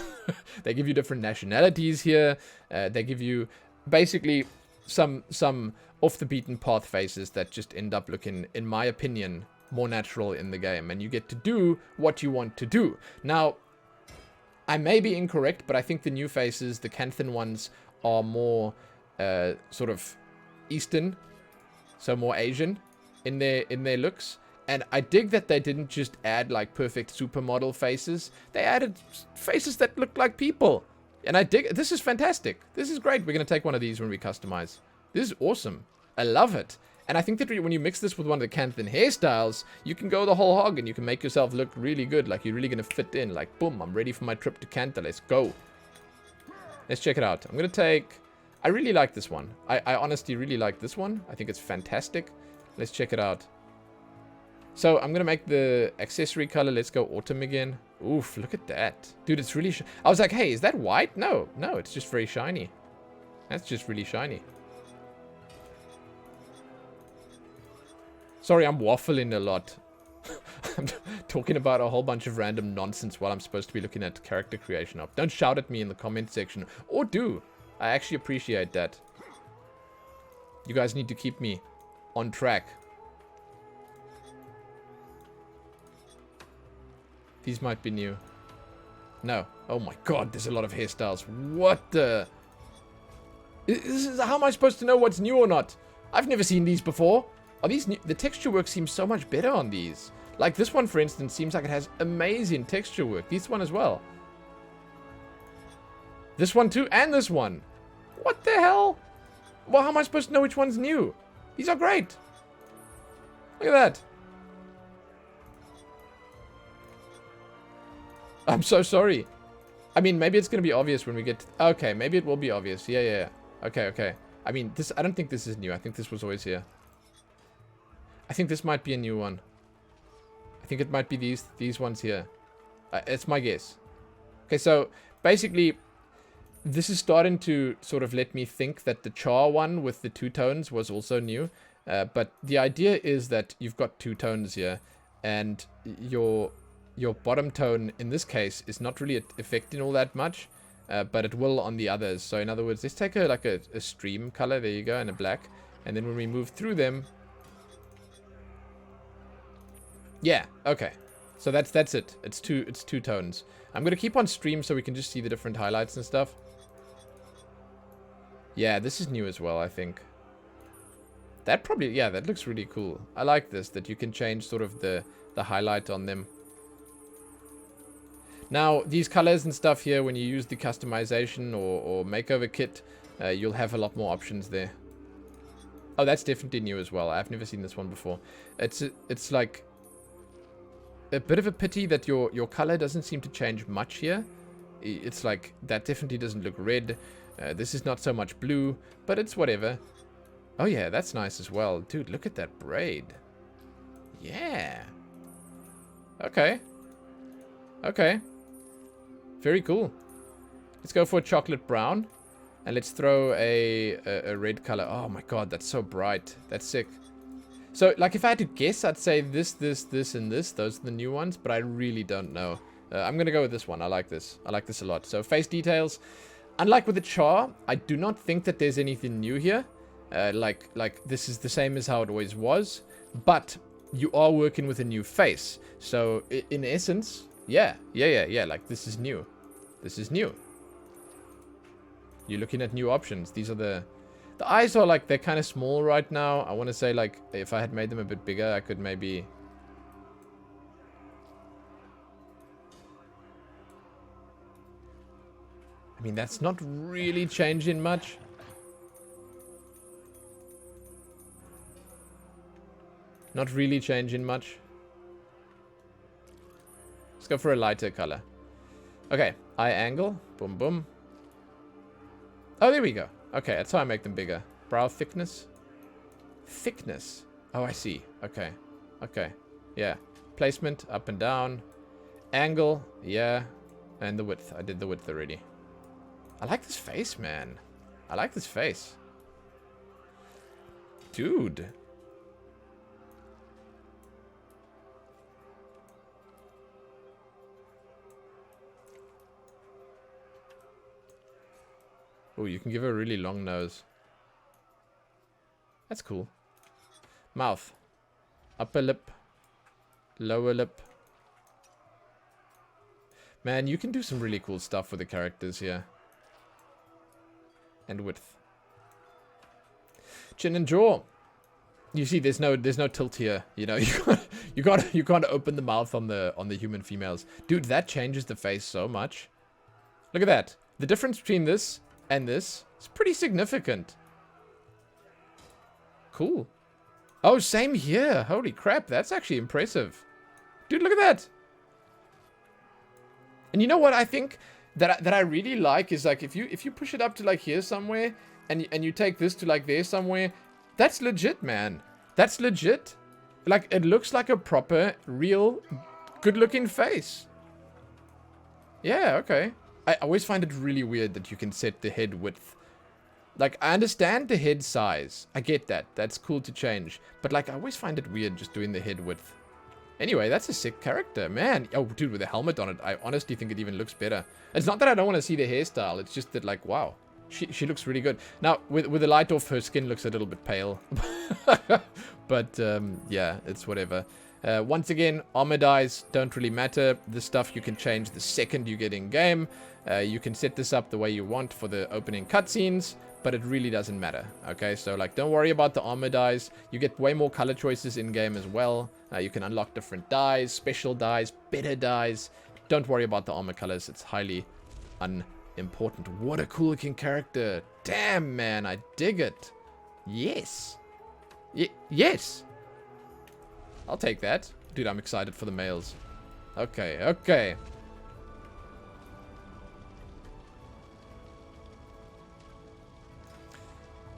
They give you different nationalities here. They give you basically some off the beaten path faces that just end up looking, in my opinion, more natural in the game, and you get to do what you want to do. Now, I may be incorrect, but I think the new faces, the Canthan ones, are more sort of Eastern, so more Asian in their looks. And I dig that they didn't just add like perfect supermodel faces. They added faces that look like people. And I dig it. This is fantastic. This is great. We're going to take one of these when we customize. This is awesome. I love it. And I think that when you mix this with one of the Canthan hairstyles, you can go the whole hog and you can make yourself look really good. Like you're really going to fit in. Like, boom, I'm ready for my trip to Cantha. Let's go. Let's check it out. I'm going to take... I really like this one. I honestly really like this one. I think it's fantastic. Let's check it out. So I'm going to make the accessory color. Let's go autumn again. Oof, look at that. Dude, it's really... I was like, hey, is that white? No, it's just very shiny. That's just really shiny. Sorry, I'm waffling a lot. I'm talking about a whole bunch of random nonsense while I'm supposed to be looking at character creation up. Don't shout at me in the comment section. Or do. I actually appreciate that. You guys need to keep me on track. These might be new. No. Oh my god, there's a lot of hairstyles. What the... How am I supposed to know what's new or not? I've never seen these before. Are these new? The texture work seems so much better on these. Like this one, for instance, seems like it has amazing texture work. This one as well. This one too, and this one. What the hell? Well, how am I supposed to know which one's new? These are great. Look at that. I'm so sorry. I mean, maybe it's going to be obvious when we get... Okay, maybe it will be obvious. Yeah. Okay. I mean, this... I don't think this is new. I think this was always here. I think this might be a new one. I think it might be these ones here. It's my guess. Okay, so basically, this is starting to sort of let me think that the Charr one with the two tones was also new. But the idea is that you've got two tones here, and your bottom tone in this case is not really affecting all that much, but it will on the others. So in other words, let's take a stream color. There you go, and a black. And then when we move through them... Yeah, okay. So that's it. It's two tones. I'm going to keep on stream so we can just see the different highlights and stuff. Yeah, this is new as well, I think. That probably... Yeah, that looks really cool. I like this, that you can change sort of the highlight on them. Now, these colors and stuff here, when you use the customization or makeover kit, you'll have a lot more options there. Oh, that's definitely new as well. I've never seen this one before. It's like a bit of a pity that your color doesn't seem to change much here. It's like, that definitely doesn't look red. This is not so much blue, but it's whatever. Oh yeah, that's nice as well. Dude, look at that braid. Yeah. Okay. Very cool. Let's go for a chocolate brown. And let's throw a red color. Oh my god, that's so bright. That's sick. So, like, if I had to guess, I'd say this, and this. Those are the new ones, but I really don't know. I'm going to go with this one. I like this. I like this a lot. So, face details. Unlike with the Charr, I do not think that there's anything new here. Like, this is the same as how it always was. But you are working with a new face. So, in essence, yeah. Like, this is new. This is new. You're looking at new options. These are the eyes are like, they're kind of small right now. I want to say, like, if I had made them a bit bigger, I could maybe... I mean, that's not really changing much. Not really changing much. Let's go for a lighter color. Okay, eye angle. Boom, boom. Oh, there we go. Okay, that's how I make them bigger. Brow thickness. Thickness. Oh, I see. Okay. Yeah. Placement, up and down. Angle, yeah. And the width. I did the width already. I like this face, man. I like this face. Dude. Oh, you can give her a really long nose. That's cool. Mouth. Upper lip. Lower lip. Man, you can do some really cool stuff with the characters here. And width. Chin and jaw. You see, there's no tilt here. You know, you can't open the mouth on the human females. Dude, that changes the face so much. Look at that. The difference between this and this is pretty significant. Cool. Oh, same here. Holy crap, that's actually impressive. Dude, look at that. And you know what I think that I really like is like if you push it up to like here somewhere and you take this to like there somewhere, that's legit, man. That's legit. Like it looks like a proper, real, good-looking face. Yeah, okay. I always find it really weird that you can set the head width. Like, I understand the head size. I get that. That's cool to change. But, like, I always find it weird just doing the head width. Anyway, that's a sick character, man. Oh, dude, with a helmet on it, I honestly think it even looks better. It's not that I don't want to see the hairstyle. It's just that, like, wow. She looks really good. Now, with the light off, her skin looks a little bit pale. But, yeah, it's whatever. Once again, armor dies don't really matter. This stuff you can change the second you get in-game. You can set this up the way you want for the opening cutscenes, but it really doesn't matter. Okay, so like don't worry about the armor dies. You get way more color choices in-game as well. You can unlock different dyes, special dyes, better dyes. Don't worry about the armor colors. It's highly unimportant. What a cool looking character. Damn, man, I dig it. Yes. Yes. I'll take that. Dude, I'm excited for the males. Okay, okay.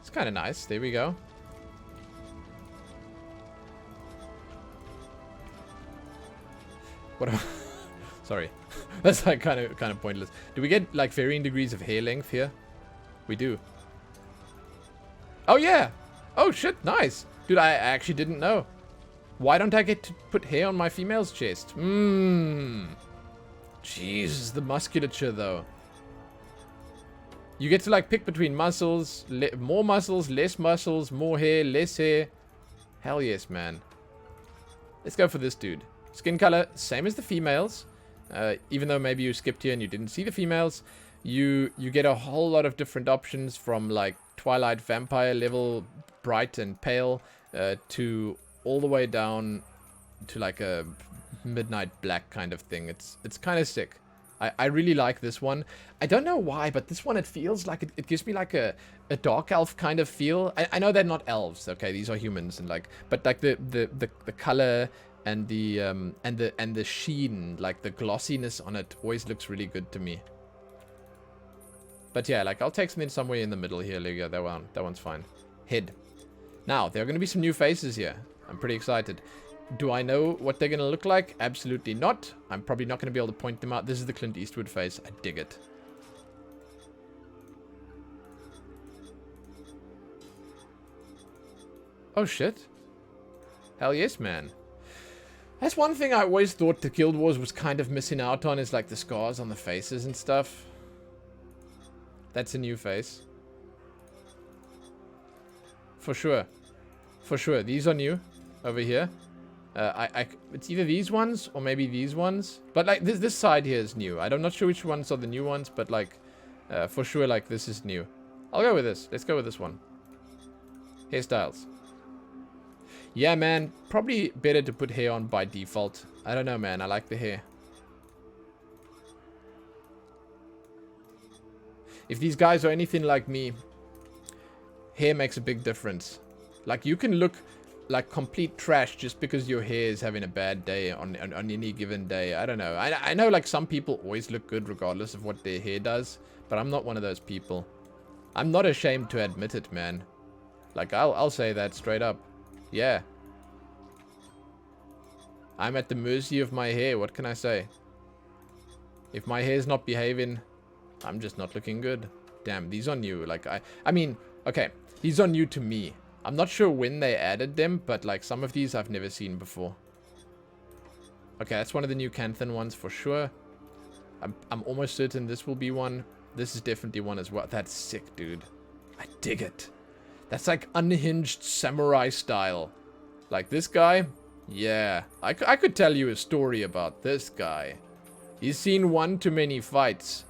It's kind of nice. There we go. What? Sorry, that's like kind of pointless. Do we get like varying degrees of hair length here? We do. Oh yeah. Oh shit. Nice, dude. I actually didn't know. Why don't I get to put hair on my female's chest? Jeez, the musculature though. You get to like pick between muscles, more muscles, less muscles, more hair, less hair. Hell yes, man. Let's go for this dude. Skin color, same as the females. Even though maybe you skipped here and you didn't see the females, you get a whole lot of different options from like Twilight Vampire level bright and pale to all the way down to like a midnight black kind of thing. It's kind of sick. I really like this one. I don't know why, but this one, it feels like it gives me like a dark elf kind of feel. I know they're not elves, okay? These are humans and like, but like the color and the sheen, like the glossiness on it always looks really good to me. But yeah, like I'll take something somewhere in the middle here. There you go. That one's fine. Head. Now, there are going to be some new faces here. I'm pretty excited. Do I know what they're going to look like? Absolutely not. I'm probably not going to be able to point them out. This is the Clint Eastwood face. I dig it. Oh, shit. Hell yes, man. That's one thing I always thought the Guild Wars was kind of missing out on, is like the scars on the faces and stuff. That's a new face. For sure. For sure. These are new. Over here. It's either these ones or maybe these ones. But like this side here is new. I'm not sure which ones are the new ones, but like for sure like this is new. I'll go with this. Let's go with this one. Hairstyles. Yeah, man. Probably better to put hair on by default. I don't know, man. I like the hair. If these guys are anything like me, hair makes a big difference. Like you can look like complete trash just because your hair is having a bad day on any given day. I don't know. I know like some people always look good regardless of what their hair does, but I'm not one of those people. I'm not ashamed to admit it, man. Like I'll say that straight up. Yeah. I'm at the mercy of my hair. What can I say? If my hair's not behaving, I'm just not looking good. Damn, these are new. Like I mean, okay, these are new to me. I'm not sure when they added them, but like some of these I've never seen before. Okay, that's one of the new Canthan ones for sure. I'm almost certain this will be one. This is definitely one as well. That's sick, dude. I dig it. That's like unhinged samurai style. Like this guy, yeah. I could tell you a story about this guy. He's seen one too many fights.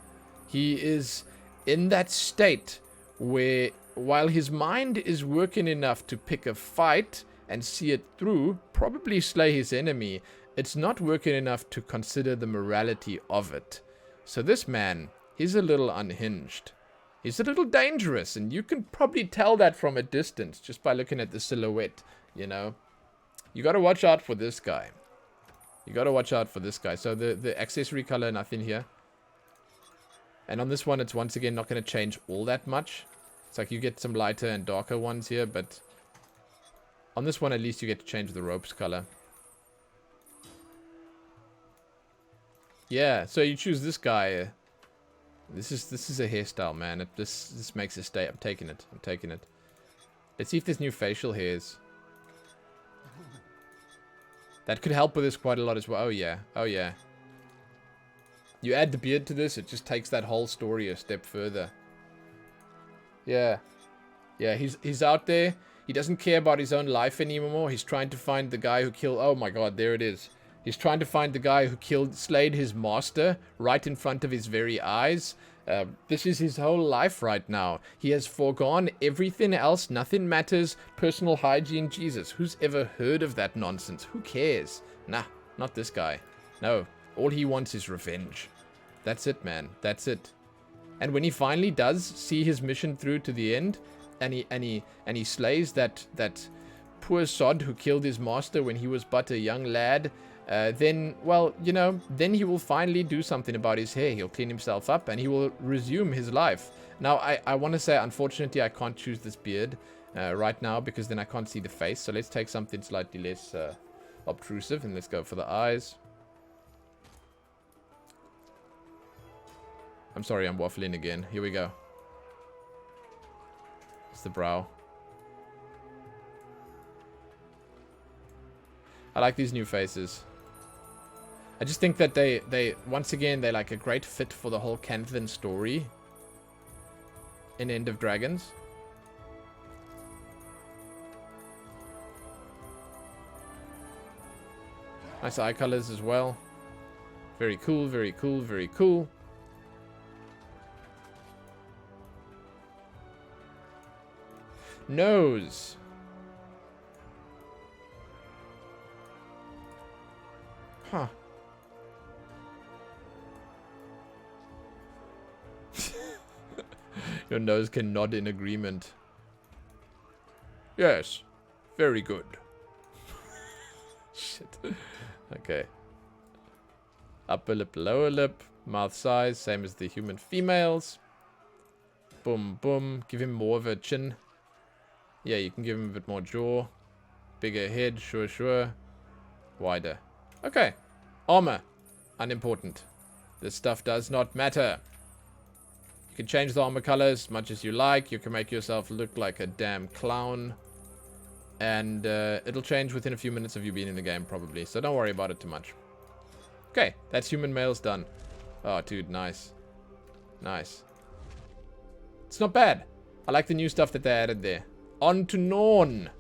He is in that state where, while his mind is working enough to pick a fight and see it through, probably slay his enemy, it's not working enough to consider the morality of it. So this man He's a little unhinged. He's a little dangerous, and you can probably tell that from a distance just by looking at the silhouette, you know. You gotta watch out for this guy. You gotta watch out for this guy. So the accessory color, nothing here. And on this one, it's once again not gonna change all that much. It's like you get some lighter and darker ones here, but on this one, at least you get to change the rope's color. Yeah, so you choose this guy. This is a hairstyle, man. This makes a stay. I'm taking it. I'm taking it. Let's see if there's new facial hairs. That could help with this quite a lot as well. Oh yeah. Oh yeah. You add the beard to this, it just takes that whole story a step further. Yeah. Yeah, he's out there. He doesn't care about his own life anymore. He's trying to find the guy who killed... Oh my god, there it is. He's trying to find the guy who slayed his master right in front of his very eyes. This is his whole life right now. He has foregone everything else. Nothing matters. Personal hygiene. Jesus, who's ever heard of that nonsense? Who cares? Nah, not this guy. No, all he wants is revenge. That's it, man. That's it. And when he finally does see his mission through to the end, and he slays that poor sod who killed his master when he was but a young lad, then, well, you know, then he will finally do something about his hair. He'll clean himself up and he will resume his life. Now, I want to say, unfortunately, I can't choose this beard right now because then I can't see the face. So let's take something slightly less obtrusive and let's go for the eyes. I'm sorry, I'm waffling again. Here we go. It's the brow. I like these new faces. I just think that they once again, they're like a great fit for the whole Canthan story in End of Dragons. Nice eye colors as well. Very cool, very cool, very cool. Nose. Huh. Your nose can nod in agreement. Yes. Very good. Shit. Okay. Upper lip, lower lip. Mouth size, same as the human females. Boom, boom. Give him more of a chin. Yeah, you can give him a bit more jaw. Bigger head, sure, sure. Wider. Okay. Armor. Unimportant. This stuff does not matter. You can change the armor color as much as you like. You can make yourself look like a damn clown. And it'll change within a few minutes of you being in the game, probably. So don't worry about it too much. Okay, that's human males done. Oh, dude, nice. Nice. It's not bad. I like the new stuff that they added there. On to Norn.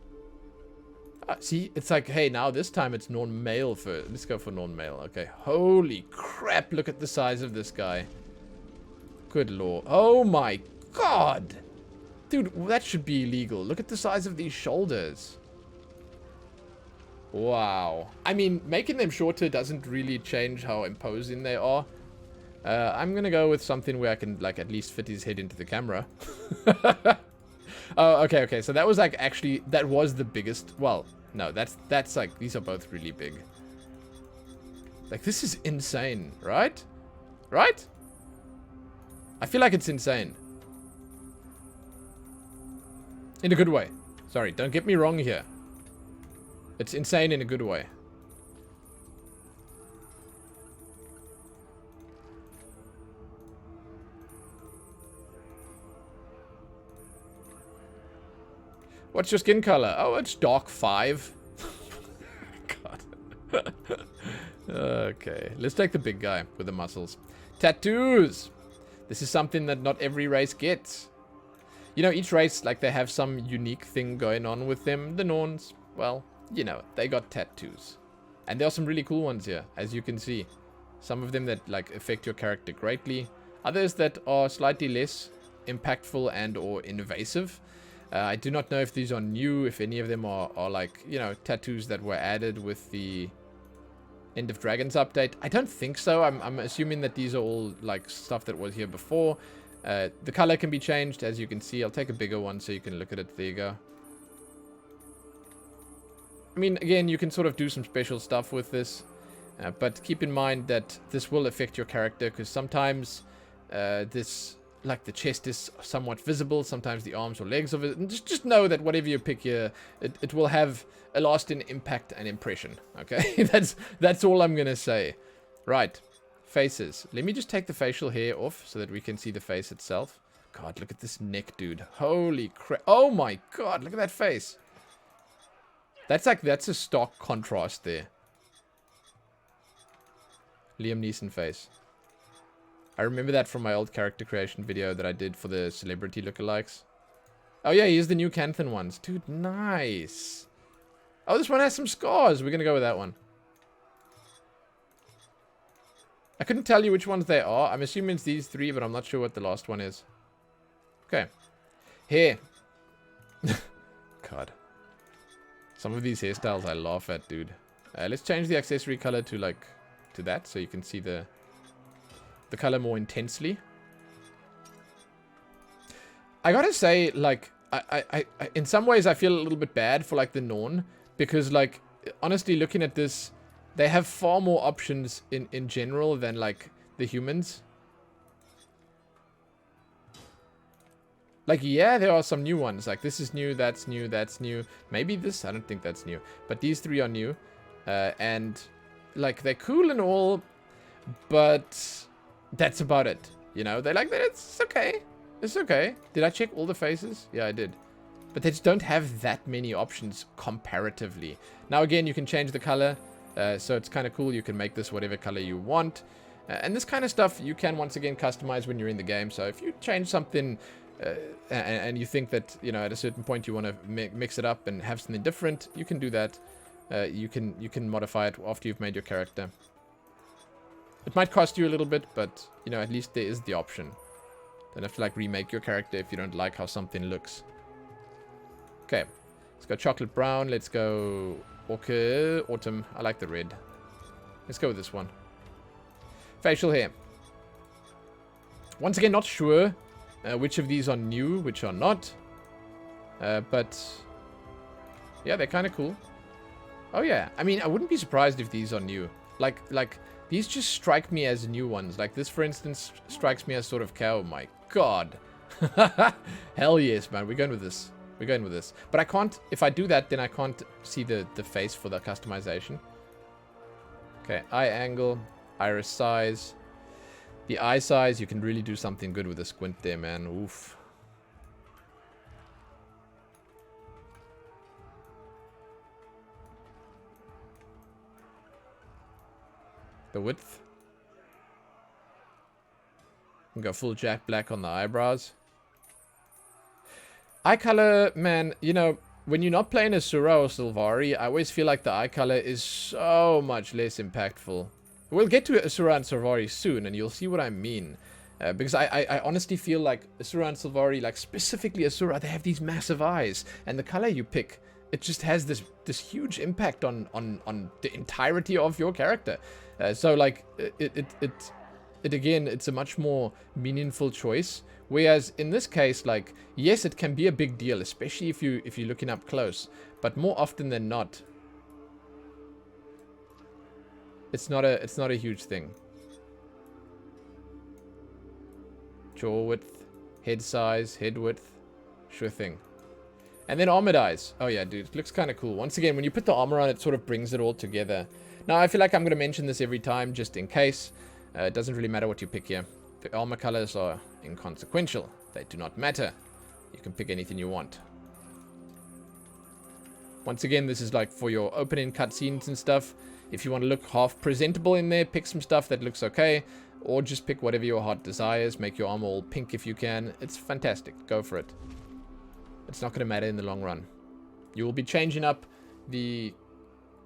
See, it's like, hey, now this time it's Norn male first. Let's go for Norn male. Okay, holy crap, look at the size of this guy. Good lord. Oh my god. Dude, that should be illegal. Look at the size of these shoulders. Wow. I mean, making them shorter doesn't really change how imposing they are. I'm gonna go with something where I can, like, at least fit his head into the camera. Oh, okay, okay. So that was, like, actually, that was the biggest. Well, no, that's like, these are both really big. Like, this is insane, right? Right? I feel like it's insane. In a good way. Sorry, don't get me wrong here. It's insane in a good way. What's your skin color? Oh, it's dark 5. God. Okay, let's take the big guy with the muscles. Tattoos! This is something that not every race gets. You know, each race, like, they have some unique thing going on with them. The Norns, well, you know, they got tattoos. And there are some really cool ones here, as you can see. Some of them that, like, affect your character greatly. Others that are slightly less impactful and or invasive. I do not know if these are new, if any of them are like, you know, tattoos that were added with the End of Dragons update. I don't think so. I'm assuming that these are all like stuff that was here before. The color can be changed, as you can see. I'll take a bigger one so you can look at it. There you go. I mean, again, you can sort of do some special stuff with this. But keep in mind that this will affect your character, because sometimes this, like the chest is somewhat visible, sometimes the arms or legs of it. And just know that whatever you pick here, it will have a lasting impact and impression. Okay, that's all I'm gonna say. Right, faces. Let me just take the facial hair off so that we can see the face itself. God, look at this neck, dude. Holy crap! Oh my God, look at that face. That's a stark contrast there. Liam Neeson face. I remember that from my old character creation video that I did for the celebrity lookalikes. Oh yeah, here's the new Canthan ones. Dude, nice. Oh, this one has some scars. We're gonna go with that one. I couldn't tell you which ones they are. I'm assuming it's these three, but I'm not sure what the last one is. Okay. Hair. God. Some of these hairstyles I laugh at, dude. Let's change the accessory color to like... to that, so you can see the color more intensely. I gotta say, like, I in some ways I feel a little bit bad for like the Norn, because like honestly looking at this, they have far more options in general than like the humans. Like, yeah, there are some new ones. Like this is new, that's new, that's new. Maybe this, I don't think that's new, but these three are new, and like they're cool and all, but that's about it. You know, they like that. It's okay. It's okay. Did I check all the faces? Yeah, I did. But they just don't have that many options comparatively. Now, again, you can change the color. So it's kind of cool. You can make this whatever color you want. And this kind of stuff you can, once again, customize when you're in the game. So if you change something and you think that, you know, at a certain point you want to mix it up and have something different, you can do that. You can modify it after you've made your character. It might cost you a little bit, but, you know, at least there is the option. Don't have to, like, remake your character if you don't like how something looks. Okay. Let's go chocolate brown. Let's go autumn. I like the red. Let's go with this one. Facial hair. Once again, not sure which of these are new, which are not. But, yeah, they're kind of cool. Oh, yeah. I mean, I wouldn't be surprised if these are new. Like, these just strike me as new ones. Like, this, for instance, strikes me as sort of cow. Oh, my God. Hell yes, man. We're going with this. We're going with this. But I can't... If I do that, then I can't see the face for the customization. Okay. Eye angle. Iris size. The eye size, you can really do something good with a squint there, man. Oof. The width. We go full Jack Black on the eyebrows. Eye color, man, you know, when you're not playing Asura or Sylvari, I always feel like the eye color is so much less impactful. We'll get to Asura and Sylvari soon, and you'll see what I mean. Because I honestly feel like Asura and Sylvari, like specifically Asura, they have these massive eyes. And the color you pick, it just has this huge impact on the entirety of your character. So like it again, it's a much more meaningful choice. Whereas in this case, like, yes, it can be a big deal, especially if you're looking up close. But more often than not, it's not a huge thing. Jaw width, head size, head width, sure thing. And then armored eyes. Oh yeah, dude, it looks kind of cool. Once again, when you put the armor on, it sort of brings it all together. Now, I feel like I'm going to mention this every time, just in case. It doesn't really matter what you pick here. The armor colors are inconsequential. They do not matter. You can pick anything you want. Once again, this is like for your opening cutscenes and stuff. If you want to look half presentable in there, pick some stuff that looks okay. Or just pick whatever your heart desires. Make your armor all pink if you can. It's fantastic. Go for it. It's not going to matter in the long run. You will be changing up the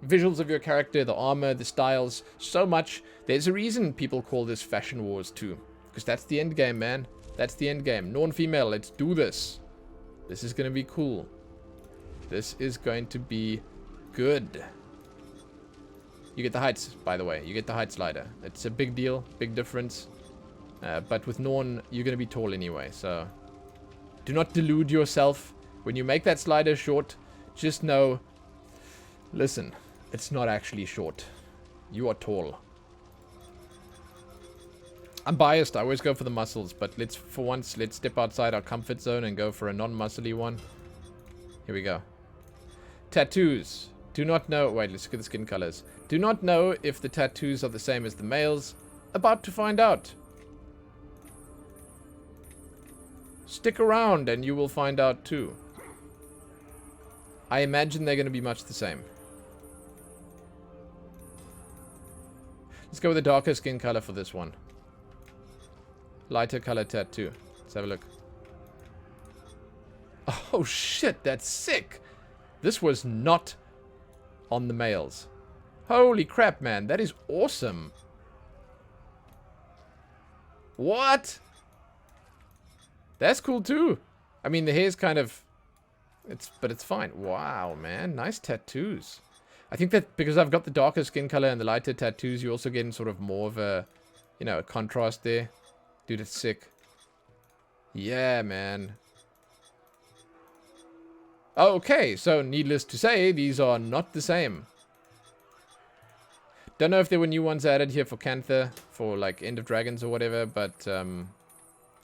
visuals of your character, the armor, the styles, so much. There's a reason people call this Fashion Wars 2. Because that's the end game, man. That's the end game. Norn female, let's do this. This is going to be cool. This is going to be good. You get the heights, by the way. You get the height slider. It's a big deal, big difference. But with Norn, you're going to be tall anyway, so do not delude yourself. When you make that slider short, just know, listen, it's not actually short. You are tall. I'm biased. I always go for the muscles, but for once, let's step outside our comfort zone and go for a non-muscly one. Here we go. Tattoos. Do not know. Wait, let's look at the skin colors. Do not know if the tattoos are the same as the males. About to find out. Stick around and you will find out too. I imagine they're going to be much the same. Let's go with a darker skin color for this one. Lighter color tattoo. Let's have a look. Oh shit, that's sick. This was not on the males. Holy crap, man. That is awesome. What? That's cool too. I mean, the hair's kind of... But it's fine. Wow, man. Nice tattoos. I think that because I've got the darker skin color and the lighter tattoos, you also get sort of more of a, you know, a contrast there. Dude, it's sick. Yeah, man. Okay, so needless to say, these are not the same. Don't know if there were new ones added here for Cantha, for like End of Dragons or whatever, but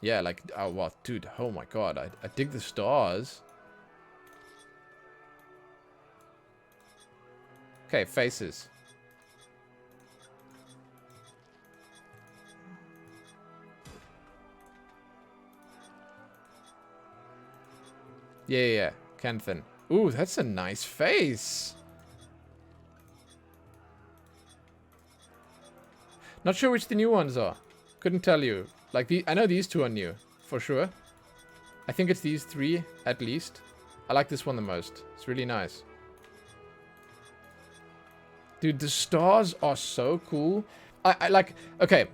yeah, like, oh, wow, dude, oh my god, I dig the stars. Okay, faces. Yeah. Canthan. Ooh, that's a nice face. Not sure which the new ones are. Couldn't tell you. Like, I know these two are new, for sure. I think it's these three, at least. I like this one the most. It's really nice. Dude, the stars are so cool. I like... Okay,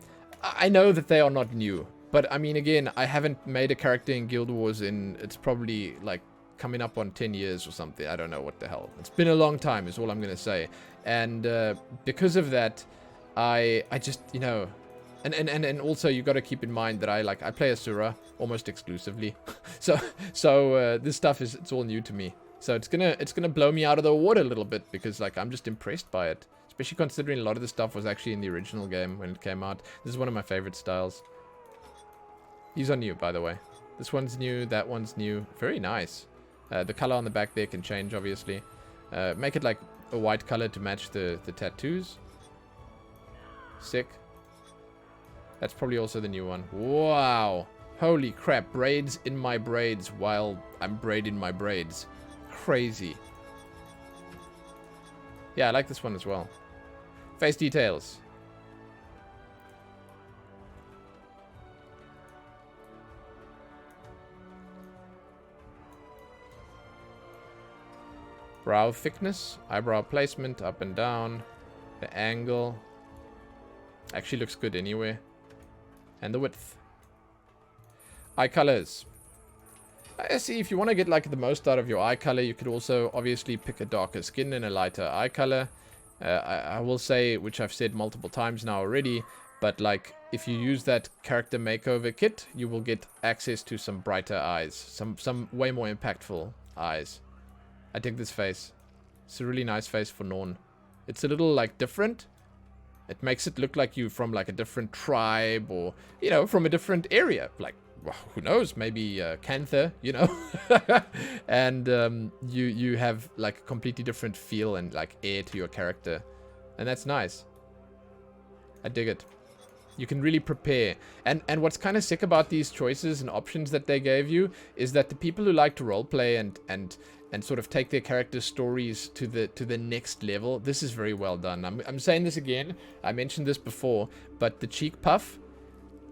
I know that they are not new. But, I mean, again, I haven't made a character in Guild Wars in... It's probably, like, coming up on 10 years or something. I don't know what the hell. It's been a long time, is all I'm going to say. And because of that, I just, you know... And also, you got to keep in mind that I play Asura almost exclusively. so this stuff it's all new to me. So it's gonna blow me out of the water a little bit because, like, I'm just impressed by it. Especially considering a lot of the stuff was actually in the original game when it came out. This is one of my favorite styles. These are new, by the way. This one's new, that one's new. Very nice. The color on the back there can change, obviously. Make it like a white color to match the tattoos. Sick. That's probably also the new one. Wow. Holy crap. Braids in my braids while I'm braiding my braids. Crazy. Yeah, I like this one as well. Face details. Brow thickness, eyebrow placement, up and down, the angle. Actually looks good anyway. And the width. Eye colors. I see, if you want to get like the most out of your eye color, you could also obviously pick a darker skin and a lighter eye color. I will say, which I've said multiple times now already, but like if you use that character makeover kit, you will get access to some brighter eyes, some way more impactful eyes. I dig this face. It's a really nice face for Norn. It's a little like different. It makes it look like you from like a different tribe or, you know, from a different area. Like, well, who knows? Maybe Cantha, you know? And you have like a completely different feel and like air to your character. And that's nice. I dig it. You can really prepare. And what's kind of sick about these choices and options that they gave you is that the people who like to roleplay and sort of take their character stories to the next level, this is very well done. I'm saying this again. I mentioned this before, but the cheek puff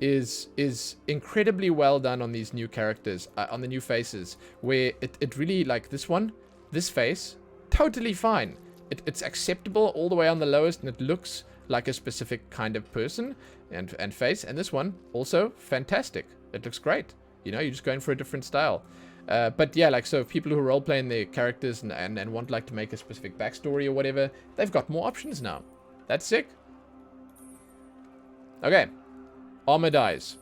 is incredibly well done on these new characters, on the new faces, where it really, like this face, totally fine. It's acceptable all the way on the lowest, and it looks like a specific kind of person and face. And this one, also fantastic. It looks great. You know, you're just going for a different style. But yeah, like, so people who role-playing their characters and want like to make a specific backstory or whatever, they've got more options now. That's sick. Okay. Armor dies.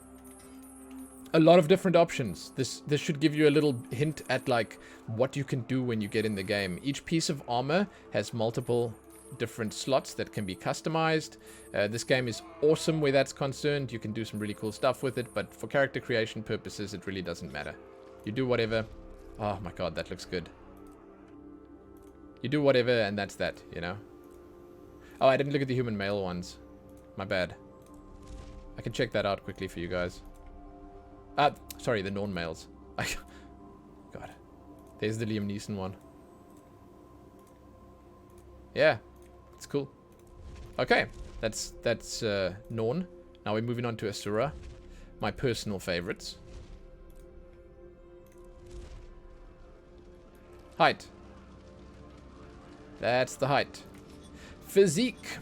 A lot of different options. This should give you a little hint at like what you can do when you get in the game. Each piece of armor has multiple different slots that can be customized. This game is awesome where that's concerned. You can do some really cool stuff with it, but for character creation purposes, it really doesn't matter. You do whatever. Oh my god, that looks good. You do whatever, and that's that, you know? Oh, I didn't look at the human male ones. My bad. I can check that out quickly for you guys. Sorry, the Norn males. God. There's the Liam Neeson one. Yeah, it's cool. Okay, that's Norn. Now we're moving on to Asura. My personal favorites. Height. That's the height. Physique.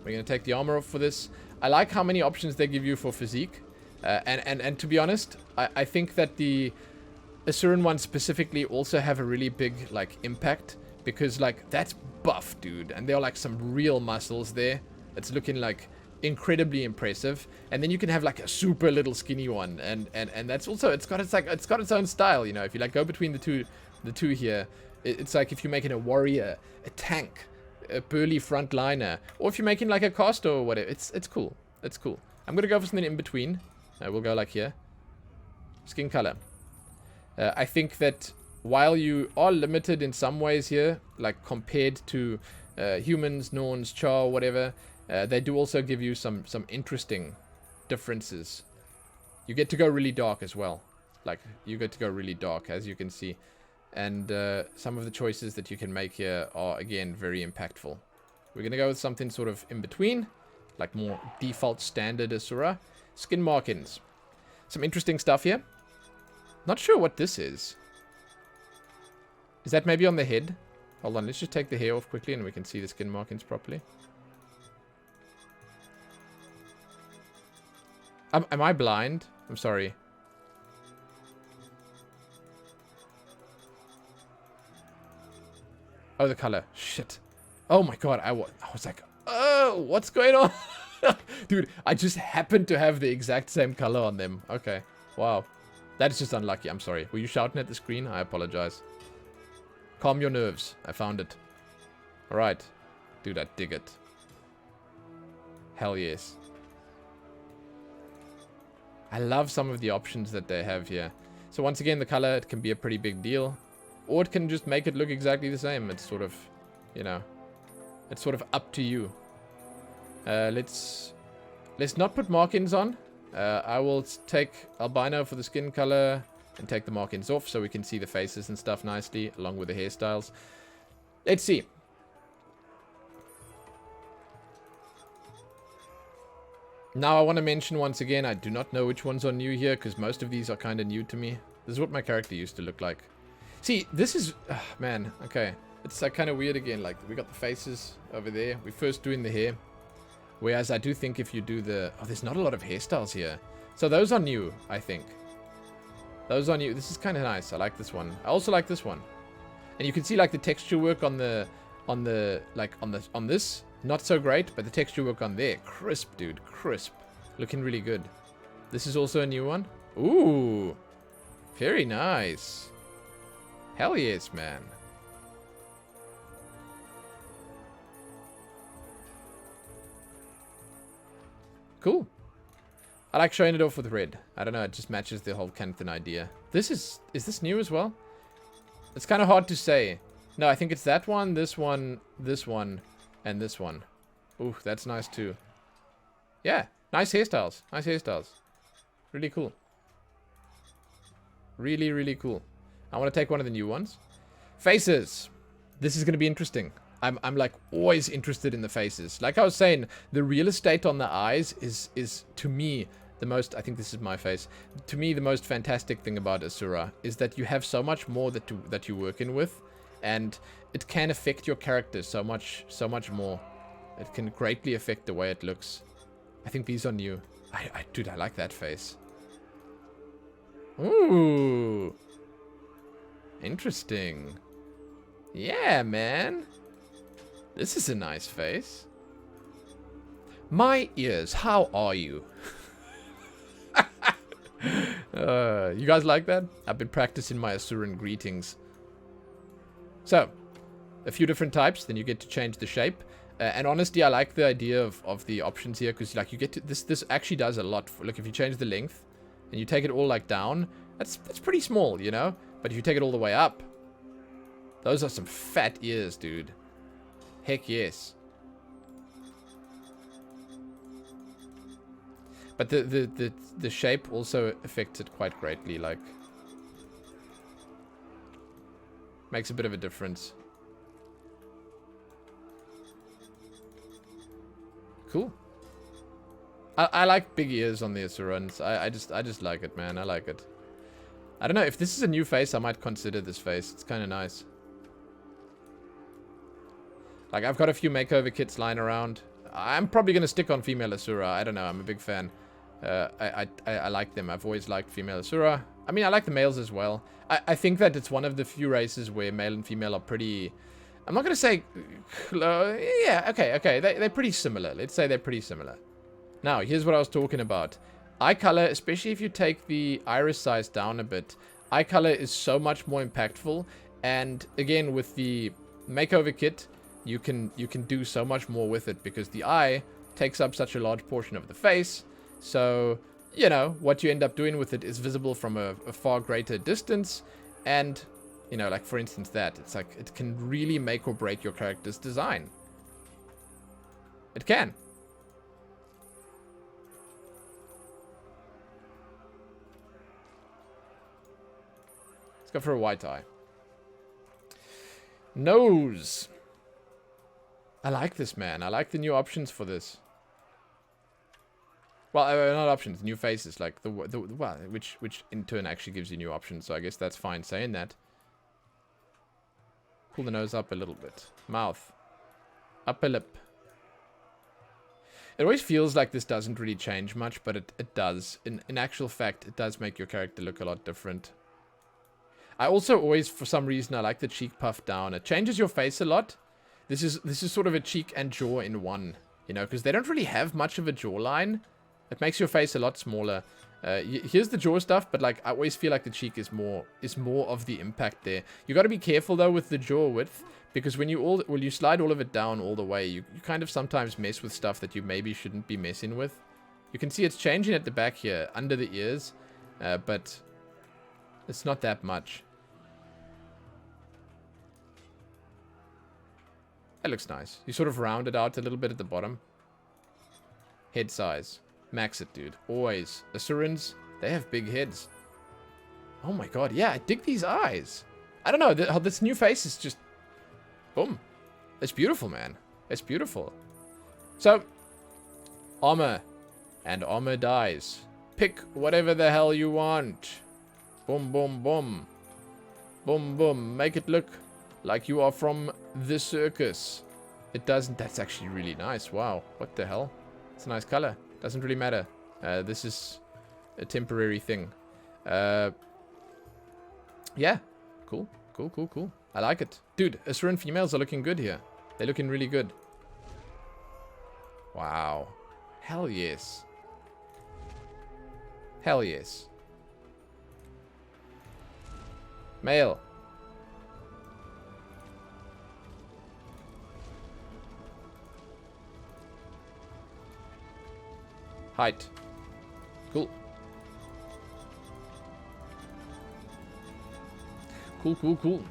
We're going to take the armor off for this. I like how many options they give you for physique. And to be honest, I think that the Asuran ones specifically also have a really big, like, impact. Because, like, that's buff, dude. And there are, like, some real muscles there. It's looking, like, incredibly impressive. And then you can have, like, a super little skinny one. And that's also, it's got its own style, you know. If you, like, go between the two here, it's like if you're making a warrior, a tank, a burly frontliner, or if you're making, like, a caster or whatever. It's cool. It's cool. I'm going to go for something in between. We'll go like here. Skin color. I think that while you are limited in some ways here, like compared to humans, Norns, Charr, whatever, they do also give you some interesting differences. You get to go really dark as well. Like, you get to go really dark, as you can see. And some of the choices that you can make here are, again, very impactful. We're going to go with something sort of in between, like more default standard Asura. Skin markings. Some interesting stuff here. Not sure what this is. Is that maybe on the head? Hold on, let's just take the hair off quickly and we can see the skin markings properly. Am I blind? I'm sorry. Oh, the color. Shit. Oh my god, I was like, oh, what's going on? Dude, I just happened to have the exact same color on them. Okay. Wow. That is just unlucky. I'm sorry. Were you shouting at the screen? I apologize. Calm your nerves. I found it. Alright. Dude, I dig it. Hell yes. I love some of the options that they have here. So once again, the color, it can be a pretty big deal. Or it can just make it look exactly the same. It's sort of, you know, it's sort of up to you. Let's not put markings on. I will take albino for the skin color and take the markings off so we can see the faces and stuff nicely along with the hairstyles. Let's see. Now I want to mention once again, I do not know which ones are new here because most of these are kind of new to me. This is what my character used to look like. See, this is, man, okay. It's like kind of weird again, like we got the faces over there. We're first doing the hair. Whereas I do think if you do the... Oh, there's not a lot of hairstyles here. So those are new, I think. Those are new. This is kind of nice. I like this one. I also like this one. And you can see like the texture work on this. Not so great, but the texture work on there. Crisp, dude. Crisp. Looking really good. This is also a new one. Ooh. Very nice. Hell yes, man. Cool. I like showing it off with red. I don't know, it just matches the whole Kanthan idea. Is this new as well? It's kind of hard to say. No, I think it's that one, this one, and this one. Ooh, that's nice too. Yeah, nice hairstyles. Nice hairstyles. Really cool. Really, really cool. I want to take one of the new ones. Faces. This is going to be interesting. I'm like always interested in the faces. Like I was saying, the real estate on the eyes is to me the most, I think this is my face, to me the most fantastic thing about Asura is that you have so much more that you're working with, and it can affect your character so much more. It can greatly affect the way it looks. I think these are new. Dude, I like that face. Ooh. Interesting. Yeah, man. This is a nice face. My ears, how are you? You guys like that? I've been practicing my Asuran greetings. So, a few different types, then you get to change the shape. And honestly, I like the idea of the options here, because like you get to this actually does a lot. Look, if you change the length and you take it all like down, that's pretty small, you know? But if you take it all the way up, those are some fat ears, dude. Heck yes. But the shape also affects it quite greatly, like makes a bit of a difference. Cool. I like big ears on the Asurans. I just like it, man. I like it. I don't know, if this is a new face, I might consider this face. It's kind of nice. Like, I've got a few makeover kits lying around. I'm probably going to stick on female Asura. I don't know, I'm a big fan. I like them. I've always liked female Asura. I mean, I like the males as well. I think that it's one of the few races where male and female are pretty... I'm not going to say... yeah, okay. They're pretty similar. Let's say they're pretty similar. Now, here's what I was talking about. Eye color, especially if you take the iris size down a bit, eye color is so much more impactful. And again, with the makeover kit, you can do so much more with it, because the eye takes up such a large portion of the face. So, you know, what you end up doing with it is visible from a far greater distance. And, you know, like for instance that, it's like, it can really make or break your character's design. It can. Let's go for a white eye. Nose. I like this, man. I like the new options for this. Well, not options, new faces, like well, which in turn actually gives you new options. So I guess that's fine saying that. Pull the nose up a little bit. Mouth. Upper lip. It always feels like this doesn't really change much, but it does. In actual fact, it does make your character look a lot different. I also always, for some reason, I like the cheek puff down. It changes your face a lot. This is sort of a cheek and jaw in one, you know, because they don't really have much of a jawline. It makes your face a lot smaller. Here's the jaw stuff, but like I always feel like the cheek is more of the impact there. You got to be careful though with the jaw width, because when you slide all of it down all the way, you kind of sometimes mess with stuff that you maybe shouldn't be messing with. You can see it's changing at the back here under the ears, but it's not that much. That looks nice. You sort of round it out a little bit at the bottom. Head size. Max it, dude. Always. Asurans, they have big heads. Oh my god, yeah, I dig these eyes. I don't know, this new face is just... Boom. It's beautiful, man. It's beautiful. So, armor. And armor dies. Pick whatever the hell you want. Boom, boom, boom. Boom, boom. Make it look like you are from the circus. It doesn't... That's actually really nice. Wow. What the hell? It's a nice color. Doesn't really matter. This is a temporary thing. Yeah. Cool. Cool, cool, cool. I like it. Dude, Asuran females are looking good here. They're looking really good. Wow. Hell yes. Hell yes. Male. Height. Cool. Cool, cool, cool.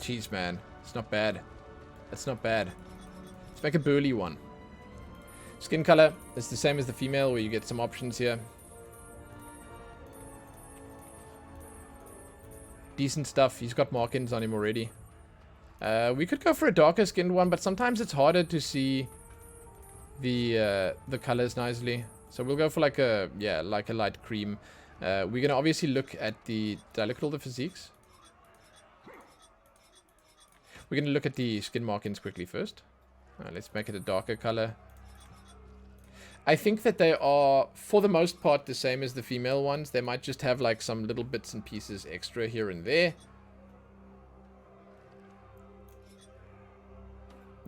Jeez, man. It's not bad. That's not bad. Let's make a burly one. Skin color is the same as the female, where you get some options here. Decent stuff. He's got markings on him already. We could go for a darker skinned one, but sometimes it's harder to see the colors nicely. So we'll go for like a, yeah, like a light cream. We're going to obviously look at the... Did I look at all the physiques? We're going to look at the skin markings quickly first. Let's make it a darker color. I think that they are, for the most part, the same as the female ones. They might just have like some little bits and pieces extra here and there.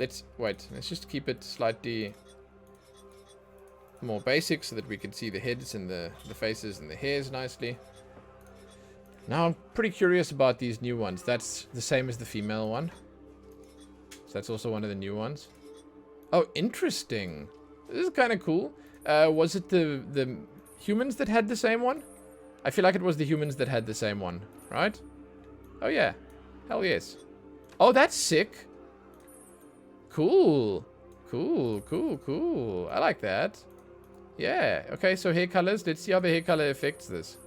let's just keep it slightly more basic so that we can see the heads and the faces and the hairs nicely. Now I'm pretty curious about these new ones. That's the same as the female one. So that's also one of the new ones. Oh, interesting. This is kind of cool. Was it the humans that had the same one? I feel like it was the humans that had the same one, right? Oh yeah. Hell yes. Oh, that's sick. Cool. Cool, cool, cool. I like that. Yeah. Okay, so hair colors. Let's see how the hair color affects this.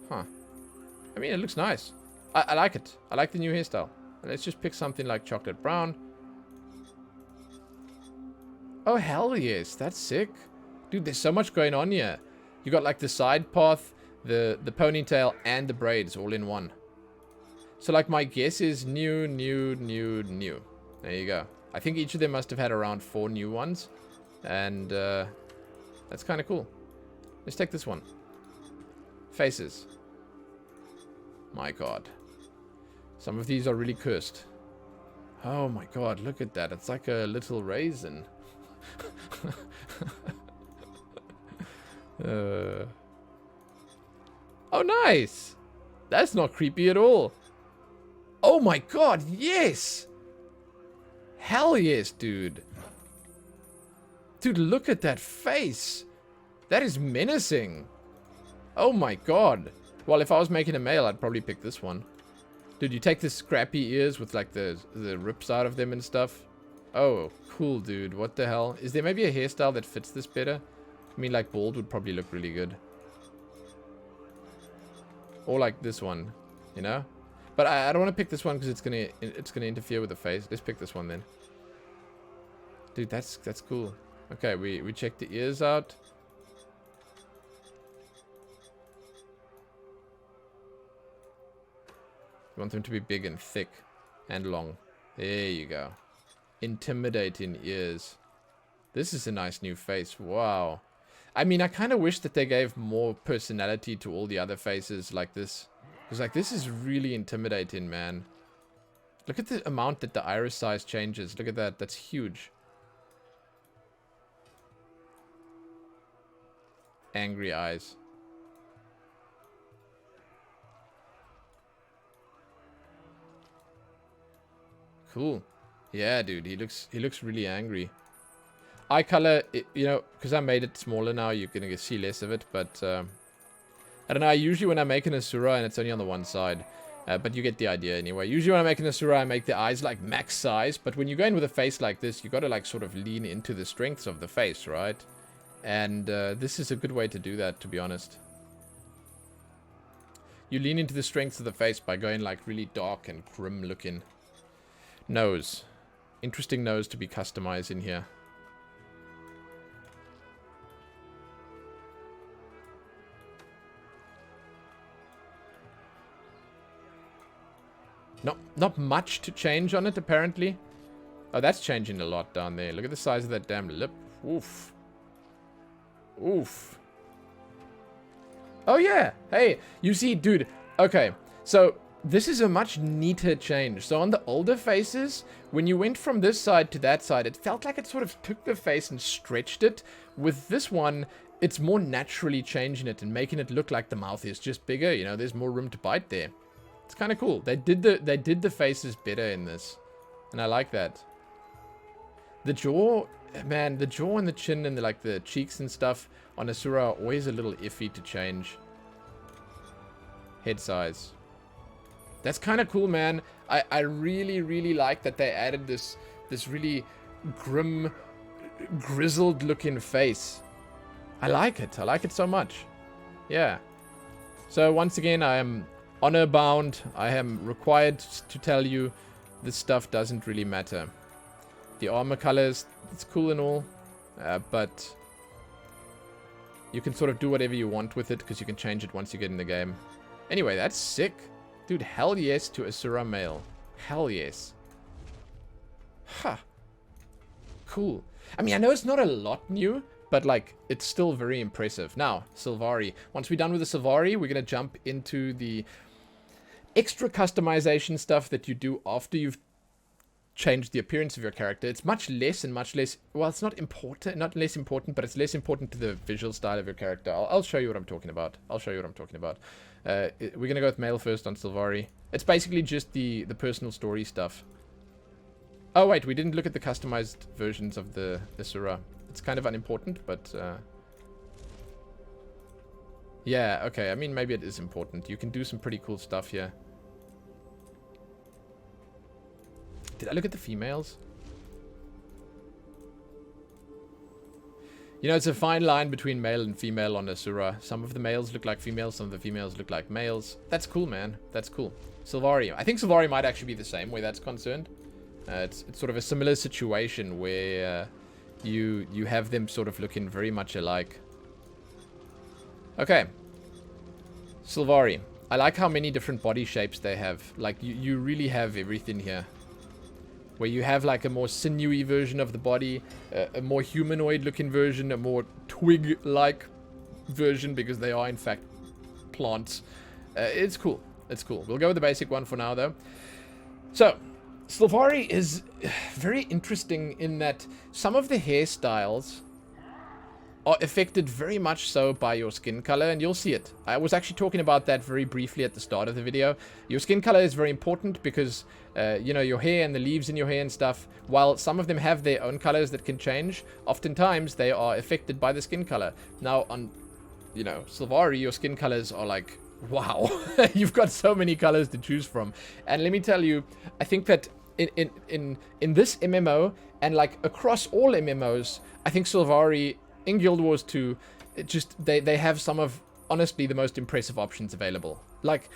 Huh. I mean, it looks nice. I like it. I like the new hairstyle. Let's just pick something like chocolate brown. Oh, hell yes. That's sick. Dude, there's so much going on here. You got like the side path, the ponytail, and the braids all in one. So like my guess is new, new, new, new. There you go. I think each of them must have had around 4 new ones. And that's kind of cool. Let's take this one. Faces. My god. Some of these are really cursed. Oh my god, look at that. It's like a little raisin. Oh, nice. That's not creepy at all. Oh my god, yes. Hell yes, dude. Dude, look at that face. That is menacing. Oh my god. Well, if I was making a male, I'd probably pick this one. Dude, you take the scrappy ears with like the rips out of them and stuff. Oh, cool, dude. What the hell? Is there maybe a hairstyle that fits this better? I mean, like bald would probably look really good. Or like this one, you know? But I don't want to pick this one because it's gonna interfere with the face. Let's pick this one then. Dude, that's cool. Okay, we checked the ears out. You want them to be big and thick and long. There you go. Intimidating ears. This is a nice new face. Wow. I mean, I kind of wish that they gave more personality to all the other faces like this. Because, like, this is really intimidating, man. Look at the amount that the iris size changes. Look at that. That's huge. Angry eyes. Cool. Yeah, dude, he looks really angry. Eye color, you know, because I made it smaller now, you're gonna see less of it. But I don't know. Usually when I make an Asura, and it's only on the one side, but you get the idea anyway. Usually when I make an Asura, I make the eyes like max size. But when you go in with a face like this, you gotta like sort of lean into the strengths of the face, right? And this is a good way to do that, to be honest. You lean into the strengths of the face by going like really dark and grim looking. Nose. Interesting nose to be customized in here. Not much to change on it, apparently. Oh, that's changing a lot down there. Look at the size of that damn lip. Oof. Oof. Oh, yeah. Hey, you see, dude. Okay, so this is a much neater change. So on the older faces, when you went from this side to that side, it felt like it sort of took the face and stretched it. With this one, it's more naturally changing it and making it look like the mouth is just bigger. You know, there's more room to bite there. It's kind of cool. They did the faces better in this, and I like that. The jaw, man, the jaw and the chin and like the cheeks and stuff on Asura are always a little iffy to change. Head size. That's kind of cool, man. I really, really like that they added this really grim, grizzled looking face. I like it. I like it so much. Yeah. So once again, I am honor bound. I am required to tell you this stuff doesn't really matter. The armor colors, it's cool and all, but you can sort of do whatever you want with it because you can change it once you get in the game. Anyway, that's sick. Dude, hell yes to Asura male. Hell yes. Ha. Cool. I mean, I know it's not a lot new, but like, it's still very impressive. Now, Sylvari. Once we're done with the Sylvari, we're going to jump into the extra customization stuff that you do after you've changed the appearance of your character. It's much less, well, it's not important, not less important, but it's less important to the visual style of your character. I'll show you what I'm talking about. We're going to go with male first on Sylvari. It's basically just the personal story stuff. Oh, wait, we didn't look at the customized versions of the Asura. It's kind of unimportant, but... yeah, okay, I mean, maybe it is important. You can do some pretty cool stuff here. Did I look at the females? You know, it's a fine line between male and female on Asura. Some of the males look like females, some of the females look like males. That's cool, man. That's cool. Sylvari. I think Sylvari might actually be the same where that's concerned. It's sort of a similar situation where you have them sort of looking very much alike. Okay. Sylvari. I like how many different body shapes they have. Like, you really have everything here. Where you have like a more sinewy version of the body, a more humanoid looking version, a more twig-like version, because they are in fact plants. It's cool. It's cool. We'll go with the basic one for now, though. So, Sylvari is very interesting in that some of the hairstyles are affected very much so by your skin color, and you'll see it. I was actually talking about that very briefly at the start of the video. Your skin color is very important because, you know, your hair and the leaves in your hair and stuff, while some of them have their own colors that can change, oftentimes they are affected by the skin color. Now, on, you know, Sylvari, your skin colors are like, wow, you've got so many colors to choose from. And let me tell you, I think that in this MMO, and like across all MMOs, I think Sylvari in Guild Wars 2, they have some of, honestly, the most impressive options available. Like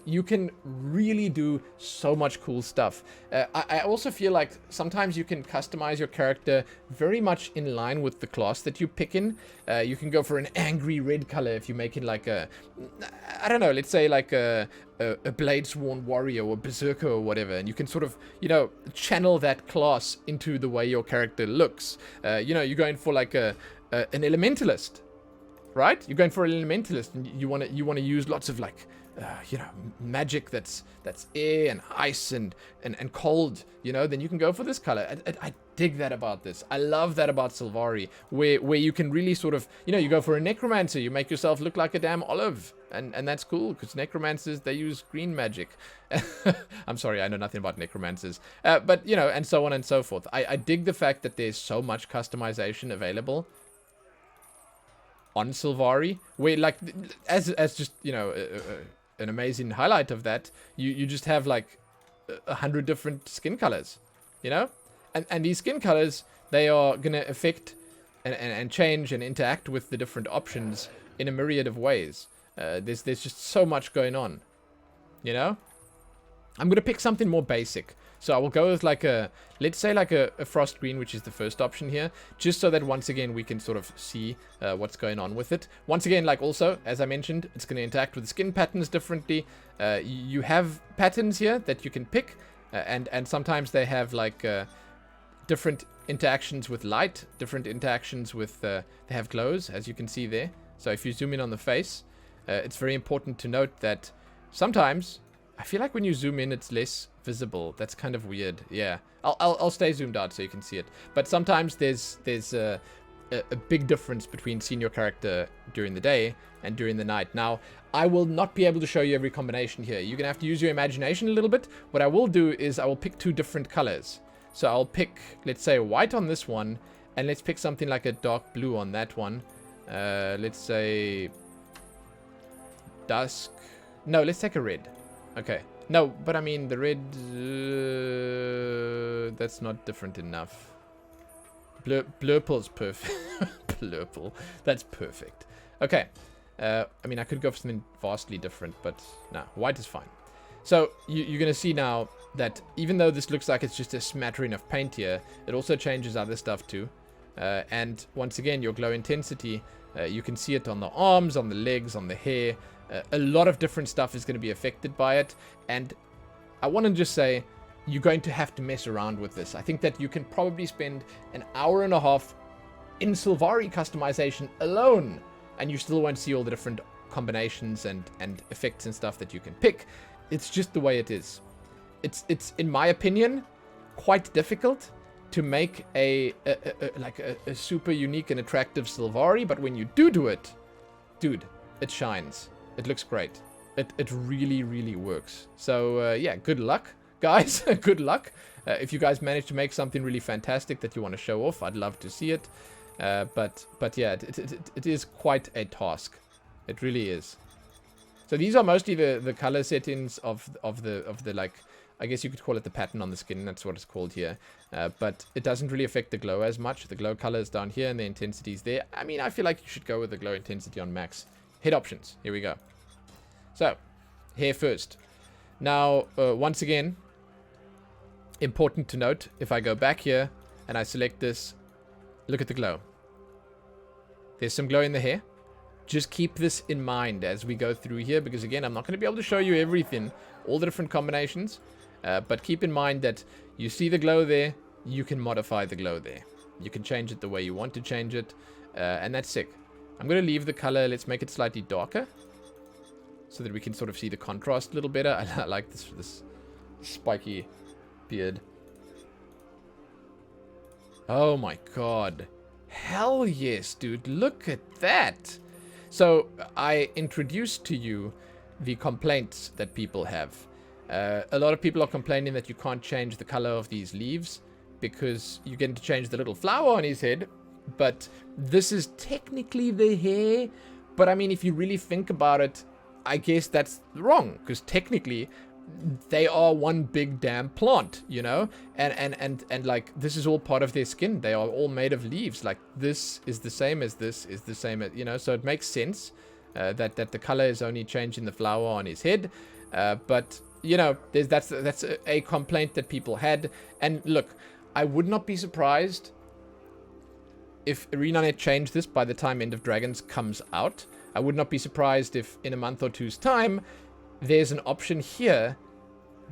you can really do so much cool stuff. I also feel like sometimes you can customize your character very much in line with the class that you pick in. You can go for an angry red color if you make it like a, I don't know, let's say like a Blade-Sworn Warrior or Berserker or whatever, and you can sort of, you know, channel that class into the way your character looks. You know, you're going for like an Elementalist, right? You're going for an Elementalist, and you want to use lots of like, you know, magic that's air and ice and cold, you know, then you can go for this color. I dig that about this. I love that about Sylvari, where you can really sort of, you know, you go for a Necromancer, you make yourself look like a damn olive, and that's cool, because Necromancers, they use green magic. I'm sorry, I know nothing about Necromancers. But, you know, and so on and so forth. I dig the fact that there's so much customization available on Sylvari, where, like, as just, you know, an amazing highlight of that, you just have like 100 different skin colors, you know, and these skin colors, they are gonna affect and change and interact with the different options in a myriad of ways. There's just so much going on, you know. I'm gonna pick something more basic. So I will go with like let's say like a frost green, which is the first option here, just so that once again we can sort of see what's going on with it. Once again, like also, as I mentioned, it's going to interact with the skin patterns differently. You have patterns here that you can pick, and sometimes they have like different interactions with light, different interactions with, they have glows, as you can see there. So if you zoom in on the face, it's very important to note that sometimes, I feel like when you zoom in, it's less visible. That's kind of weird. Yeah, I'll stay zoomed out so you can see it. But sometimes there's a big difference between seeing your character during the day and during the night. Now, I will not be able to show you every combination here. You're gonna have to use your imagination a little bit. What I will do is I will pick two different colors. So I'll pick, let's say, white on this one, and let's pick something like a dark blue on that one. Let's say dusk. No, let's take a red. Okay. No, but I mean, the red, that's not different enough. Blurple's perfect. Blurple. That's perfect. Okay. I mean, I could go for something vastly different, but no, white is fine. So, you're going to see now that even though this looks like it's just a smattering of paint here, it also changes other stuff too. And once again, your glow intensity, you can see it on the arms, on the legs, on the hair. A lot of different stuff is going to be affected by it, and I want to just say, you're going to have to mess around with this. I think that you can probably spend an hour and a half in Sylvari customization alone, and you still won't see all the different combinations and effects and stuff that you can pick. It's just the way it is. It's in my opinion, quite difficult to make a super unique and attractive Sylvari, but when you do it, dude, it shines. It looks great. It really, really works. So yeah, good luck, guys. Good luck. If you guys manage to make something really fantastic that you want to show off, I'd love to see it. But yeah, it is quite a task. It really is. So these are mostly the color settings of the like, I guess you could call it the pattern on the skin. That's what it's called here. But it doesn't really affect the glow as much. The glow color is down here and the intensity is there. I mean, I feel like you should go with the glow intensity on max. Head options. Here we go. So, hair first. Now, once again, important to note, if I go back here and I select this, look at the glow. There's some glow in the hair. Just keep this in mind as we go through here, because again, I'm not going to be able to show you everything, all the different combinations, but keep in mind that you see the glow there, you can modify the glow there. You can change it the way you want to change it, and that's sick. I'm going to leave the color, let's make it slightly darker, so that we can sort of see the contrast a little better. I like this spiky beard. Oh my god. Hell yes, dude. Look at that. So, I introduced to you the complaints that people have. A lot of people are complaining that you can't change the color of these leaves because you get to change the little flower on his head. But this is technically the hair. But I mean, if you really think about it, I guess that's wrong, because technically they are one big damn plant, you know, and like this is all part of their skin. They are all made of leaves. Like this is the same as this is the same as, you know, so it makes sense that the color is only changing the flower on his head. But you know, that's a complaint that people had. And look, I would not be surprised if ArenaNet changed this by the time End of Dragons comes out. I would not be surprised if in a month or two's time there's an option here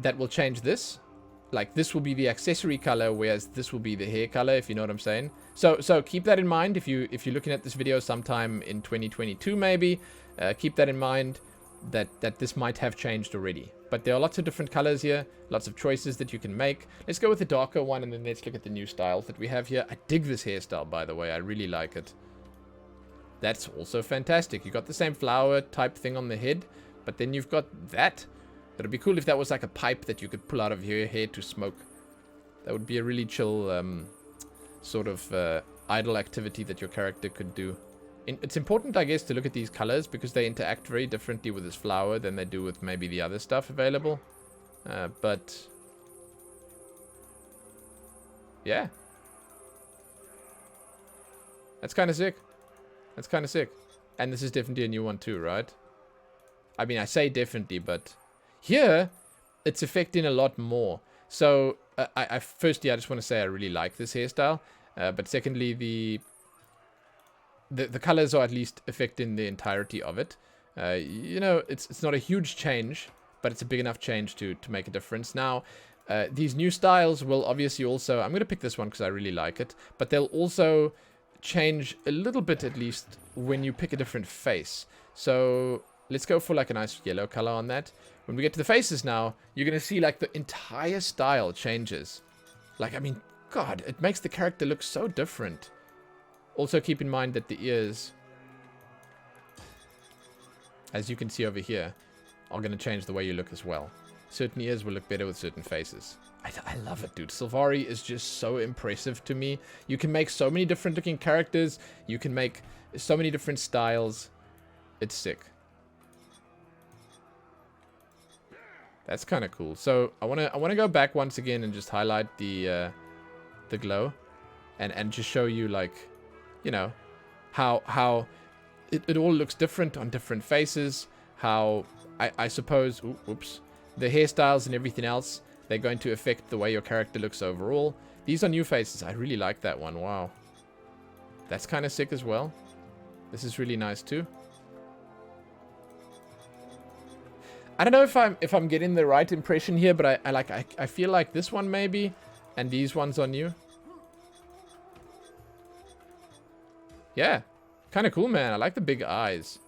that will change this. Like this will be the accessory color, whereas this will be the hair color, if you know what I'm saying. So keep that in mind if you're looking at this video sometime in 2022 maybe. Keep that in mind that this might have changed already. But there are lots of different colors here, lots of choices that you can make. Let's go with the darker one and then let's look at the new styles that we have here. I dig this hairstyle, by the way. I really like it. That's also fantastic. You got the same flower type thing on the head, but then you've got that. It'd be cool if that was like a pipe that you could pull out of your hair to smoke. That would be a really chill sort of idle activity that your character could do. It's important, I guess, to look at these colors because they interact very differently with this flower than they do with maybe the other stuff available. But yeah, that's kind of sick. That's kind of sick. And this is definitely a new one too, right? I mean, I say definitely, but here it's affecting a lot more. So firstly, I just want to say I really like this hairstyle. But secondly, the colors are at least affecting the entirety of it. You know, it's not a huge change, but it's a big enough change to make a difference. Now, these new styles will obviously also, I'm going to pick this one because I really like it, but they'll also change a little bit at least when you pick a different face. So let's go for like a nice yellow color on that. When we get to the faces now, you're going to see like the entire style changes. Like, I mean, God, it makes the character look so different. Also keep in mind that the ears, as you can see over here, are going to change the way you look as well. Certain ears will look better with certain faces. I love it, dude. Sylvari is just so impressive to me. You can make so many different looking characters. You can make so many different styles. It's sick. That's kind of cool. So I wanna go back once again and just highlight the glow, and just show you, like, you know, how it all looks different on different faces. How I suppose, oops, the hairstyles and everything else, they're going to affect the way your character looks overall. These are new faces. I really like that one. Wow. That's kind of sick as well. This is really nice too. I don't know if I'm getting the right impression here, but I feel like this one maybe, and these ones are new. Yeah, kind of cool, man. I like the big eyes.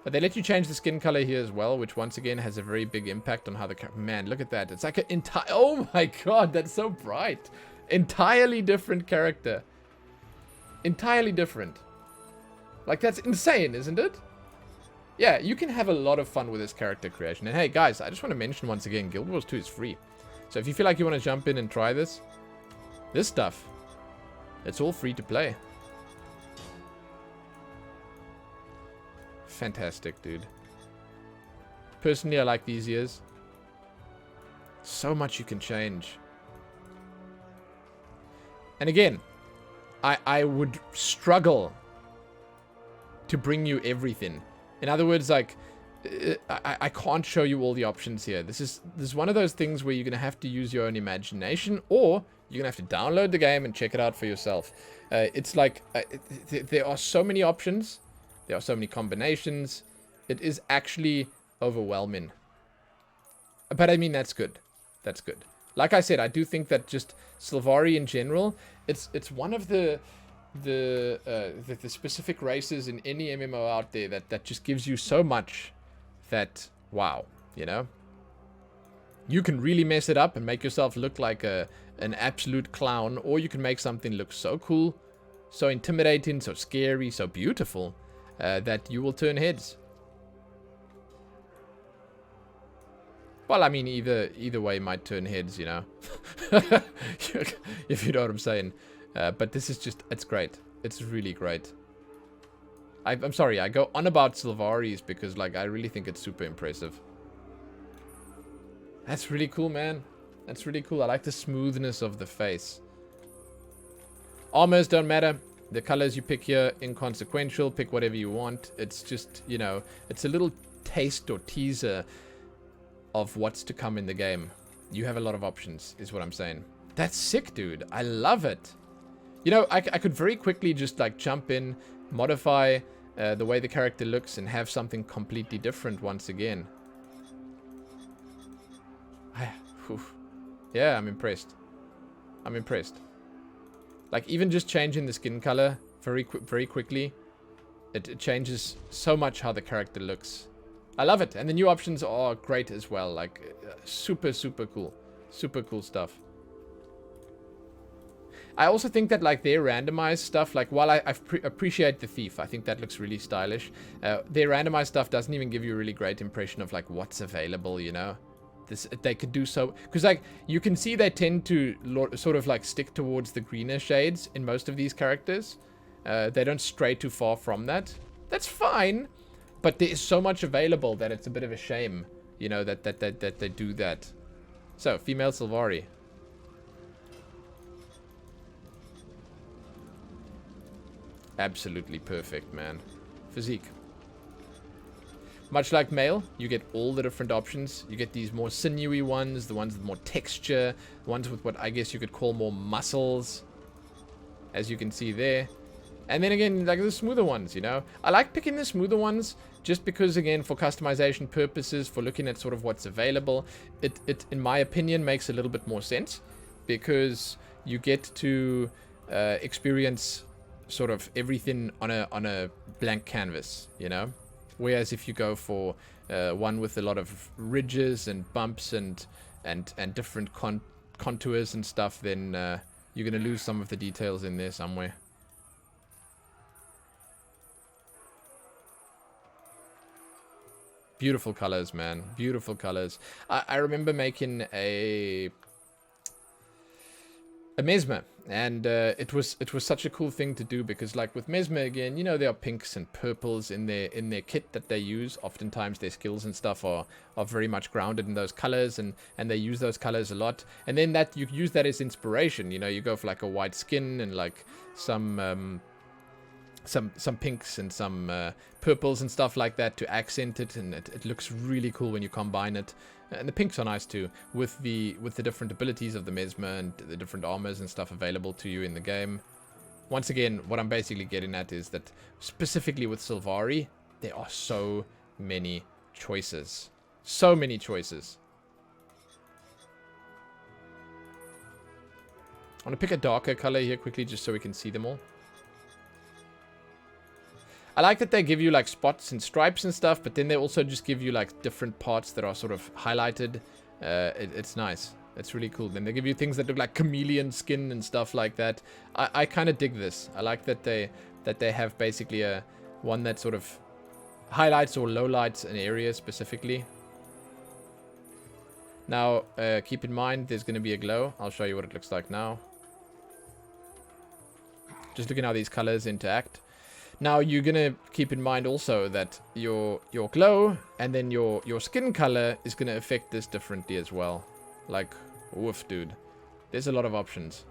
But they let you change the skin color here as well, which once again has a very big impact on how the... Man, look at that. It's like an entire... Oh my god, that's so bright. Entirely different character. Entirely different. Like, that's insane, isn't it? Yeah, you can have a lot of fun with this character creation. And hey, guys, I just want to mention once again, Guild Wars 2 is free. So if you feel like you want to jump in and try this stuff, it's all free to play. Fantastic, dude. Personally, I like these ears. So much you can change. And again, I would struggle to bring you everything. In other words, like, I can't show you all the options here. This is one of those things where you're going to have to use your own imagination, or you're going to have to download the game and check it out for yourself. It's like, there are so many options. There are so many combinations. It is actually overwhelming. But I mean, that's good. That's good. Like I said, I do think that just Sylvari in general, it's one of the specific races in any MMO out there that just gives you so much that, wow, you know? You can really mess it up and make yourself look like an absolute clown, or you can make something look so cool, so intimidating, so scary, so beautiful, that you will turn heads. Well, I mean, either way might turn heads, you know? If you know what I'm saying. But this is just, it's great. It's really great. I'm sorry, I go on about Sylvaris because, like, I really think it's super impressive. That's really cool, man. That's really cool. I like the smoothness of the face. Armors don't matter. The colors you pick here, inconsequential. Pick whatever you want. It's just, you know, it's a little taste or teaser of what's to come in the game. You have a lot of options, is what I'm saying. That's sick, dude. I love it. You know, I could very quickly just, like, jump in, modify the way the character looks, and have something completely different once again. Yeah, I'm impressed. I'm impressed. Like, even just changing the skin color very quickly, it changes so much how the character looks. I love it. And the new options are great as well. Like, super, super cool. Super cool stuff. I also think that, like, their randomized stuff, like, while I appreciate the Thief, I think that looks really stylish. Their randomized stuff doesn't even give you a really great impression of, like, what's available, you know? They could do so, because, like, you can see they tend to sort of, like, stick towards the greener shades in most of these characters. They don't stray too far from that. That's fine, but there is so much available that it's a bit of a shame, you know, that they do that. So, female Sylvari. Absolutely perfect, man. Physique. Much like male, you get all the different options. You get these more sinewy ones, the ones with more texture, the ones with what I guess you could call more muscles, as you can see there. And then again, like the smoother ones, you know. I like picking the smoother ones just because, again, for customization purposes, for looking at sort of what's available, it in my opinion, makes a little bit more sense, because you get to experience sort of everything on a blank canvas, you know. Whereas if you go for one with a lot of ridges and bumps and different contours and stuff, then you're going to lose some of the details in there somewhere. Beautiful colors, man. Beautiful colors. I remember making a Mesmer, and it was such a cool thing to do, because, like, with Mesmer, again, you know, there are pinks and purples in their kit that they use. Oftentimes their skills and stuff are very much grounded in those colors, and they use those colors a lot. And then that you use that as inspiration, you know. You go for, like, a white skin and, like, some pinks and some purples and stuff like that to accent it, and it looks really cool when you combine it. And the pinks are nice too, with the different abilities of the Mesmer and the different armors and stuff available to you in the game. Once again, what I'm basically getting at is that specifically with Sylvari, there are so many choices. So many choices. I want to pick a darker color here quickly just so we can see them all. I like that they give you like spots and stripes and stuff, but then they also just give you like different parts that are sort of highlighted. It's nice. It's really cool. Then they give you things that look like chameleon skin and stuff like that. I kind of dig this. I like that they have basically a one that sort of highlights or lowlights an area specifically. Now, keep in mind there's going to be a glow. I'll show you what it looks like now. Just looking how these colors interact. Now, you're going to keep in mind also that your glow and then your skin color is going to affect this differently as well. Like, woof, dude. There's a lot of options.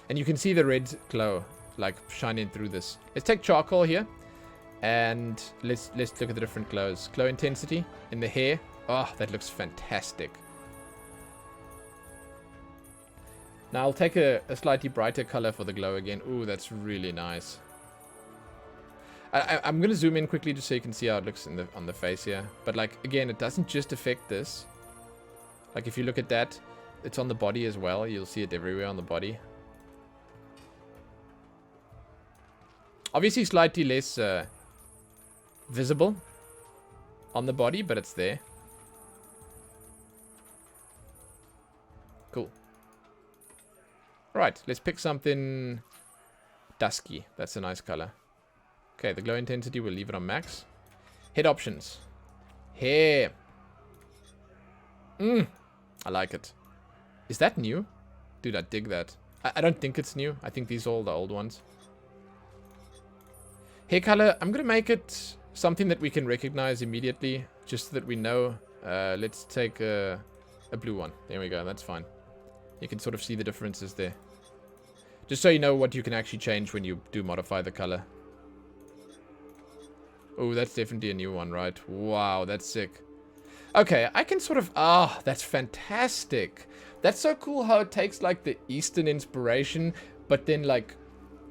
And you can see the red glow, like, shining through this. Let's take charcoal here. And let's look at the different glows. Glow intensity in the hair. Oh, that looks fantastic. Now I'll take a slightly brighter color for the glow again. Ooh, that's really nice. I'm going to zoom in quickly just so you can see how it looks on the face here. But like, again, it doesn't just affect this. Like if you look at that, it's on the body as well. You'll see it everywhere on the body. Obviously slightly less visible on the body, but it's there. Cool. Right, let's pick something dusky. That's a nice color. Okay, the glow intensity, we'll leave it on max. Head options. Hair. I like it. Is that new? Dude, I dig that. I don't think it's new. I think these are all the old ones. Hair color, I'm going to make it something that we can recognize immediately, just so that we know. Let's take a blue one. There we go, that's fine. You can sort of see the differences there. Just so you know what you can actually change when you do modify the color. Oh, that's definitely a new one, right? Wow, that's sick. Okay, I can sort of... Ah, that's fantastic. That's so cool how it takes, like, the Eastern inspiration, but then, like,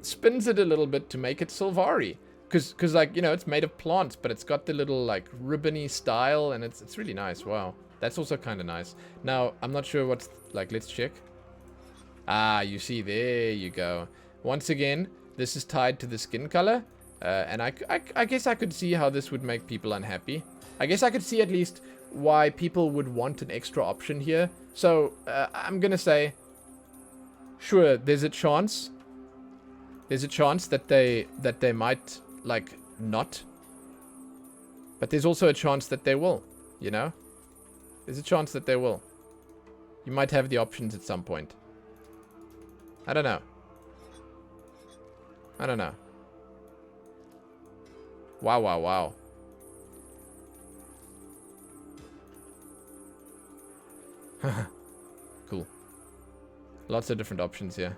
spins it a little bit to make it Sylvari. Because, like, you know, it's made of plants, but it's got the little, like, ribbony style, and it's really nice. Wow. That's also kind of nice. Now, I'm not sure what's... Like, let's check. Ah, you see, there you go. Once again, this is tied to the skin color. And I guess I could see how this would make people unhappy. I guess I could see at least why people would want an extra option here. So, I'm gonna say... Sure, there's a chance. There's a chance that they might, like, not. But there's also a chance that they will, you know? There's a chance that they will. You might have the options at some point. I don't know. I don't know. Wow, wow, wow. Cool. Lots of different options here.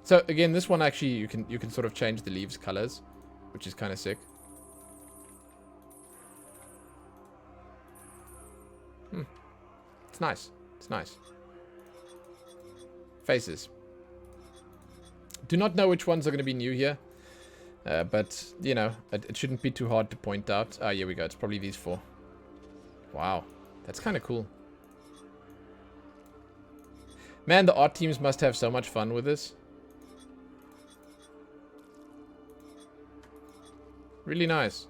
So again, this one actually you can sort of change the leaves colors, which is kind of sick. It's nice. It's nice. Faces. Do not know which ones are going to be new here. But, you know, it shouldn't be too hard to point out. Ah, here we go. It's probably these four. Wow. That's kind of cool. Man, the art teams must have so much fun with this. Really nice.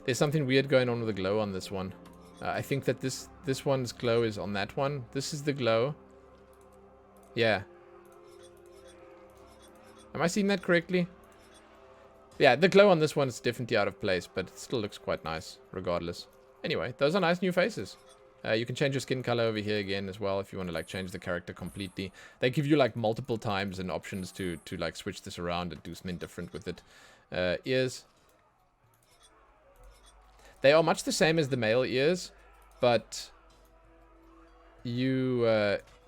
There's something weird going on with the glow on this one. I think that this one's glow is on that one. This is the glow. Yeah. Am I seeing that correctly? Yeah, the glow on this one is definitely out of place, but it still looks quite nice, regardless. Anyway, those are nice new faces. You can change your skin color over here again as well if you want to like change the character completely. They give you like multiple times and options to like switch this around and do something different with it. Ears. They are much the same as the male ears, but you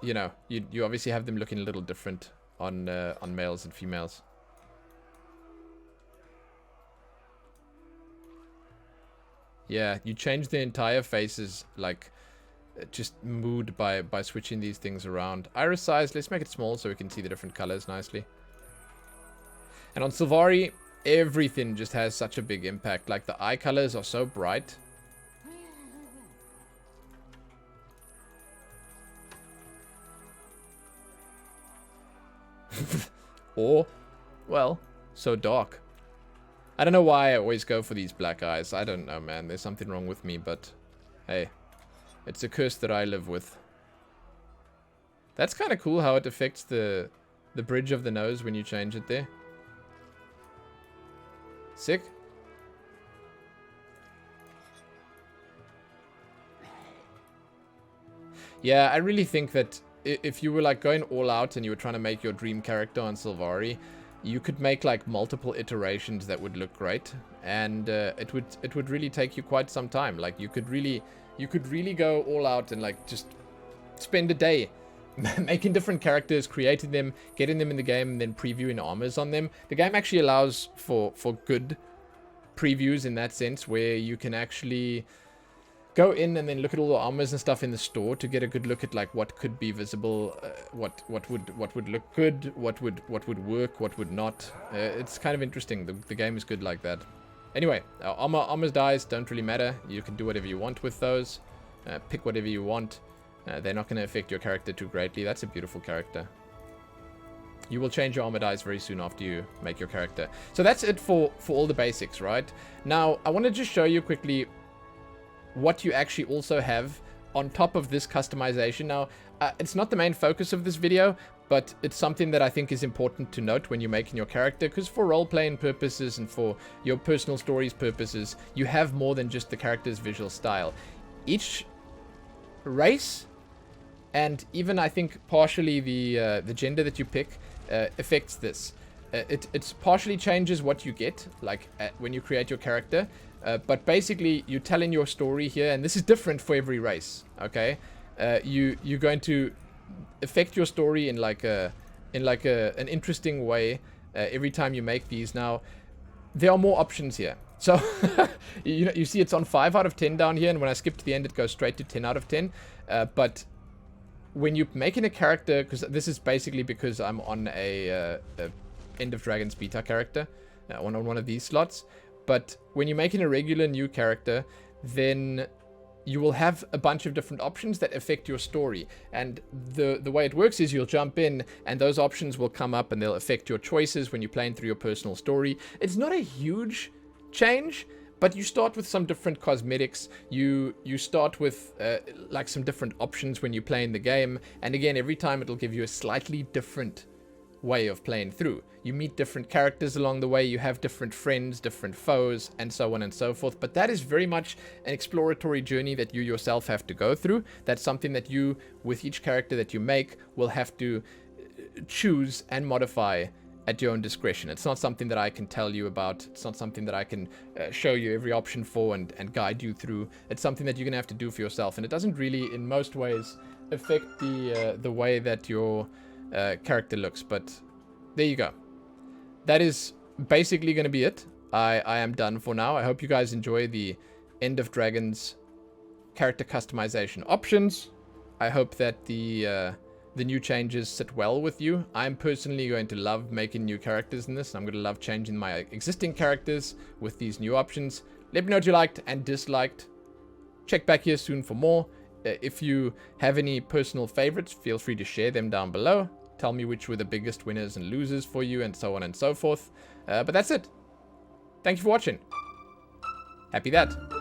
know, you obviously have them looking a little different on males and females. Yeah, you change the entire faces like just mood by switching these things around. Iris size, let's make it small so we can see the different colors nicely. And on Sylvari, everything just has such a big impact. Like the eye colors are so bright. Or, well, so dark. I don't know why I always go for these black eyes. I don't know, man. There's something wrong with me, but hey, it's a curse that I live with. That's kind of cool how it affects the bridge of the nose when you change it there. Sick. Yeah, I really think that if you were like going all out and you were trying to make your dream character on Sylvari, you could make like multiple iterations that would look great, and it would really take you quite some time. Like you could really go all out and like just spend a day making different characters, creating them, getting them in the game, and then previewing armors on them. The game actually allows for good previews in that sense, where you can actually go in and then look at all the armors and stuff in the store to get a good look at like what could be visible, what would look good, what would work, what would not. It's kind of interesting. The game is good like that. Anyway, armors dies don't really matter. You can do whatever you want with those. Pick whatever you want. They're not going to affect your character too greatly. That's a beautiful character. You will change your armor dice very soon after you make your character. So that's it for all the basics, right? Now, I want to just show you quickly what you actually also have on top of this customization. Now, it's not the main focus of this video, but it's something that I think is important to note when you're making your character, because for role-playing purposes and for your personal stories purposes, you have more than just the character's visual style. Each race, and even I think partially the gender that you pick, affects this. It partially changes what you get, like when you create your character, but basically you're telling your story here, and this is different for every race. Okay, you're going to affect your story in an interesting way every time you make these. Now, there are more options here. So you see it's on 5 out of 10 down here, and when I skip to the end it goes straight to 10 out of 10. But when you're making a character, because this is basically because I'm on a End of Dragons beta character, on one of these slots. But when you're making a regular new character, then you will have a bunch of different options that affect your story. And the way it works is you'll jump in and those options will come up and they'll affect your choices when you're playing through your personal story. It's not a huge change, but you start with some different cosmetics. You start with like some different options when you play in the game. And again, every time it'll give you a slightly different way of playing through. You meet different characters along the way, you have different friends, different foes, and so on and so forth. But that is very much an exploratory journey that you yourself have to go through. That's something that you, with each character that you make, will have to choose and modify at your own discretion. It's not something that I can tell you about. It's not something that I can show you every option for and guide you through. It's something that you're going to have to do for yourself. And it doesn't really, in most ways, affect the way that your character looks. But there you go. That is basically going to be it. I am done for now. I hope you guys enjoy the End of Dragons character customization options. I hope that the new changes sit well with you. I'm personally going to love making new characters in this. I'm going to love changing my existing characters with these new options. Let me know what you liked and disliked. Check back here soon for more. If you have any personal favorites, feel free to share them down below. Tell me which were the biggest winners and losers for you, and so on and so forth. But that's it. Thank you for watching. Happy that.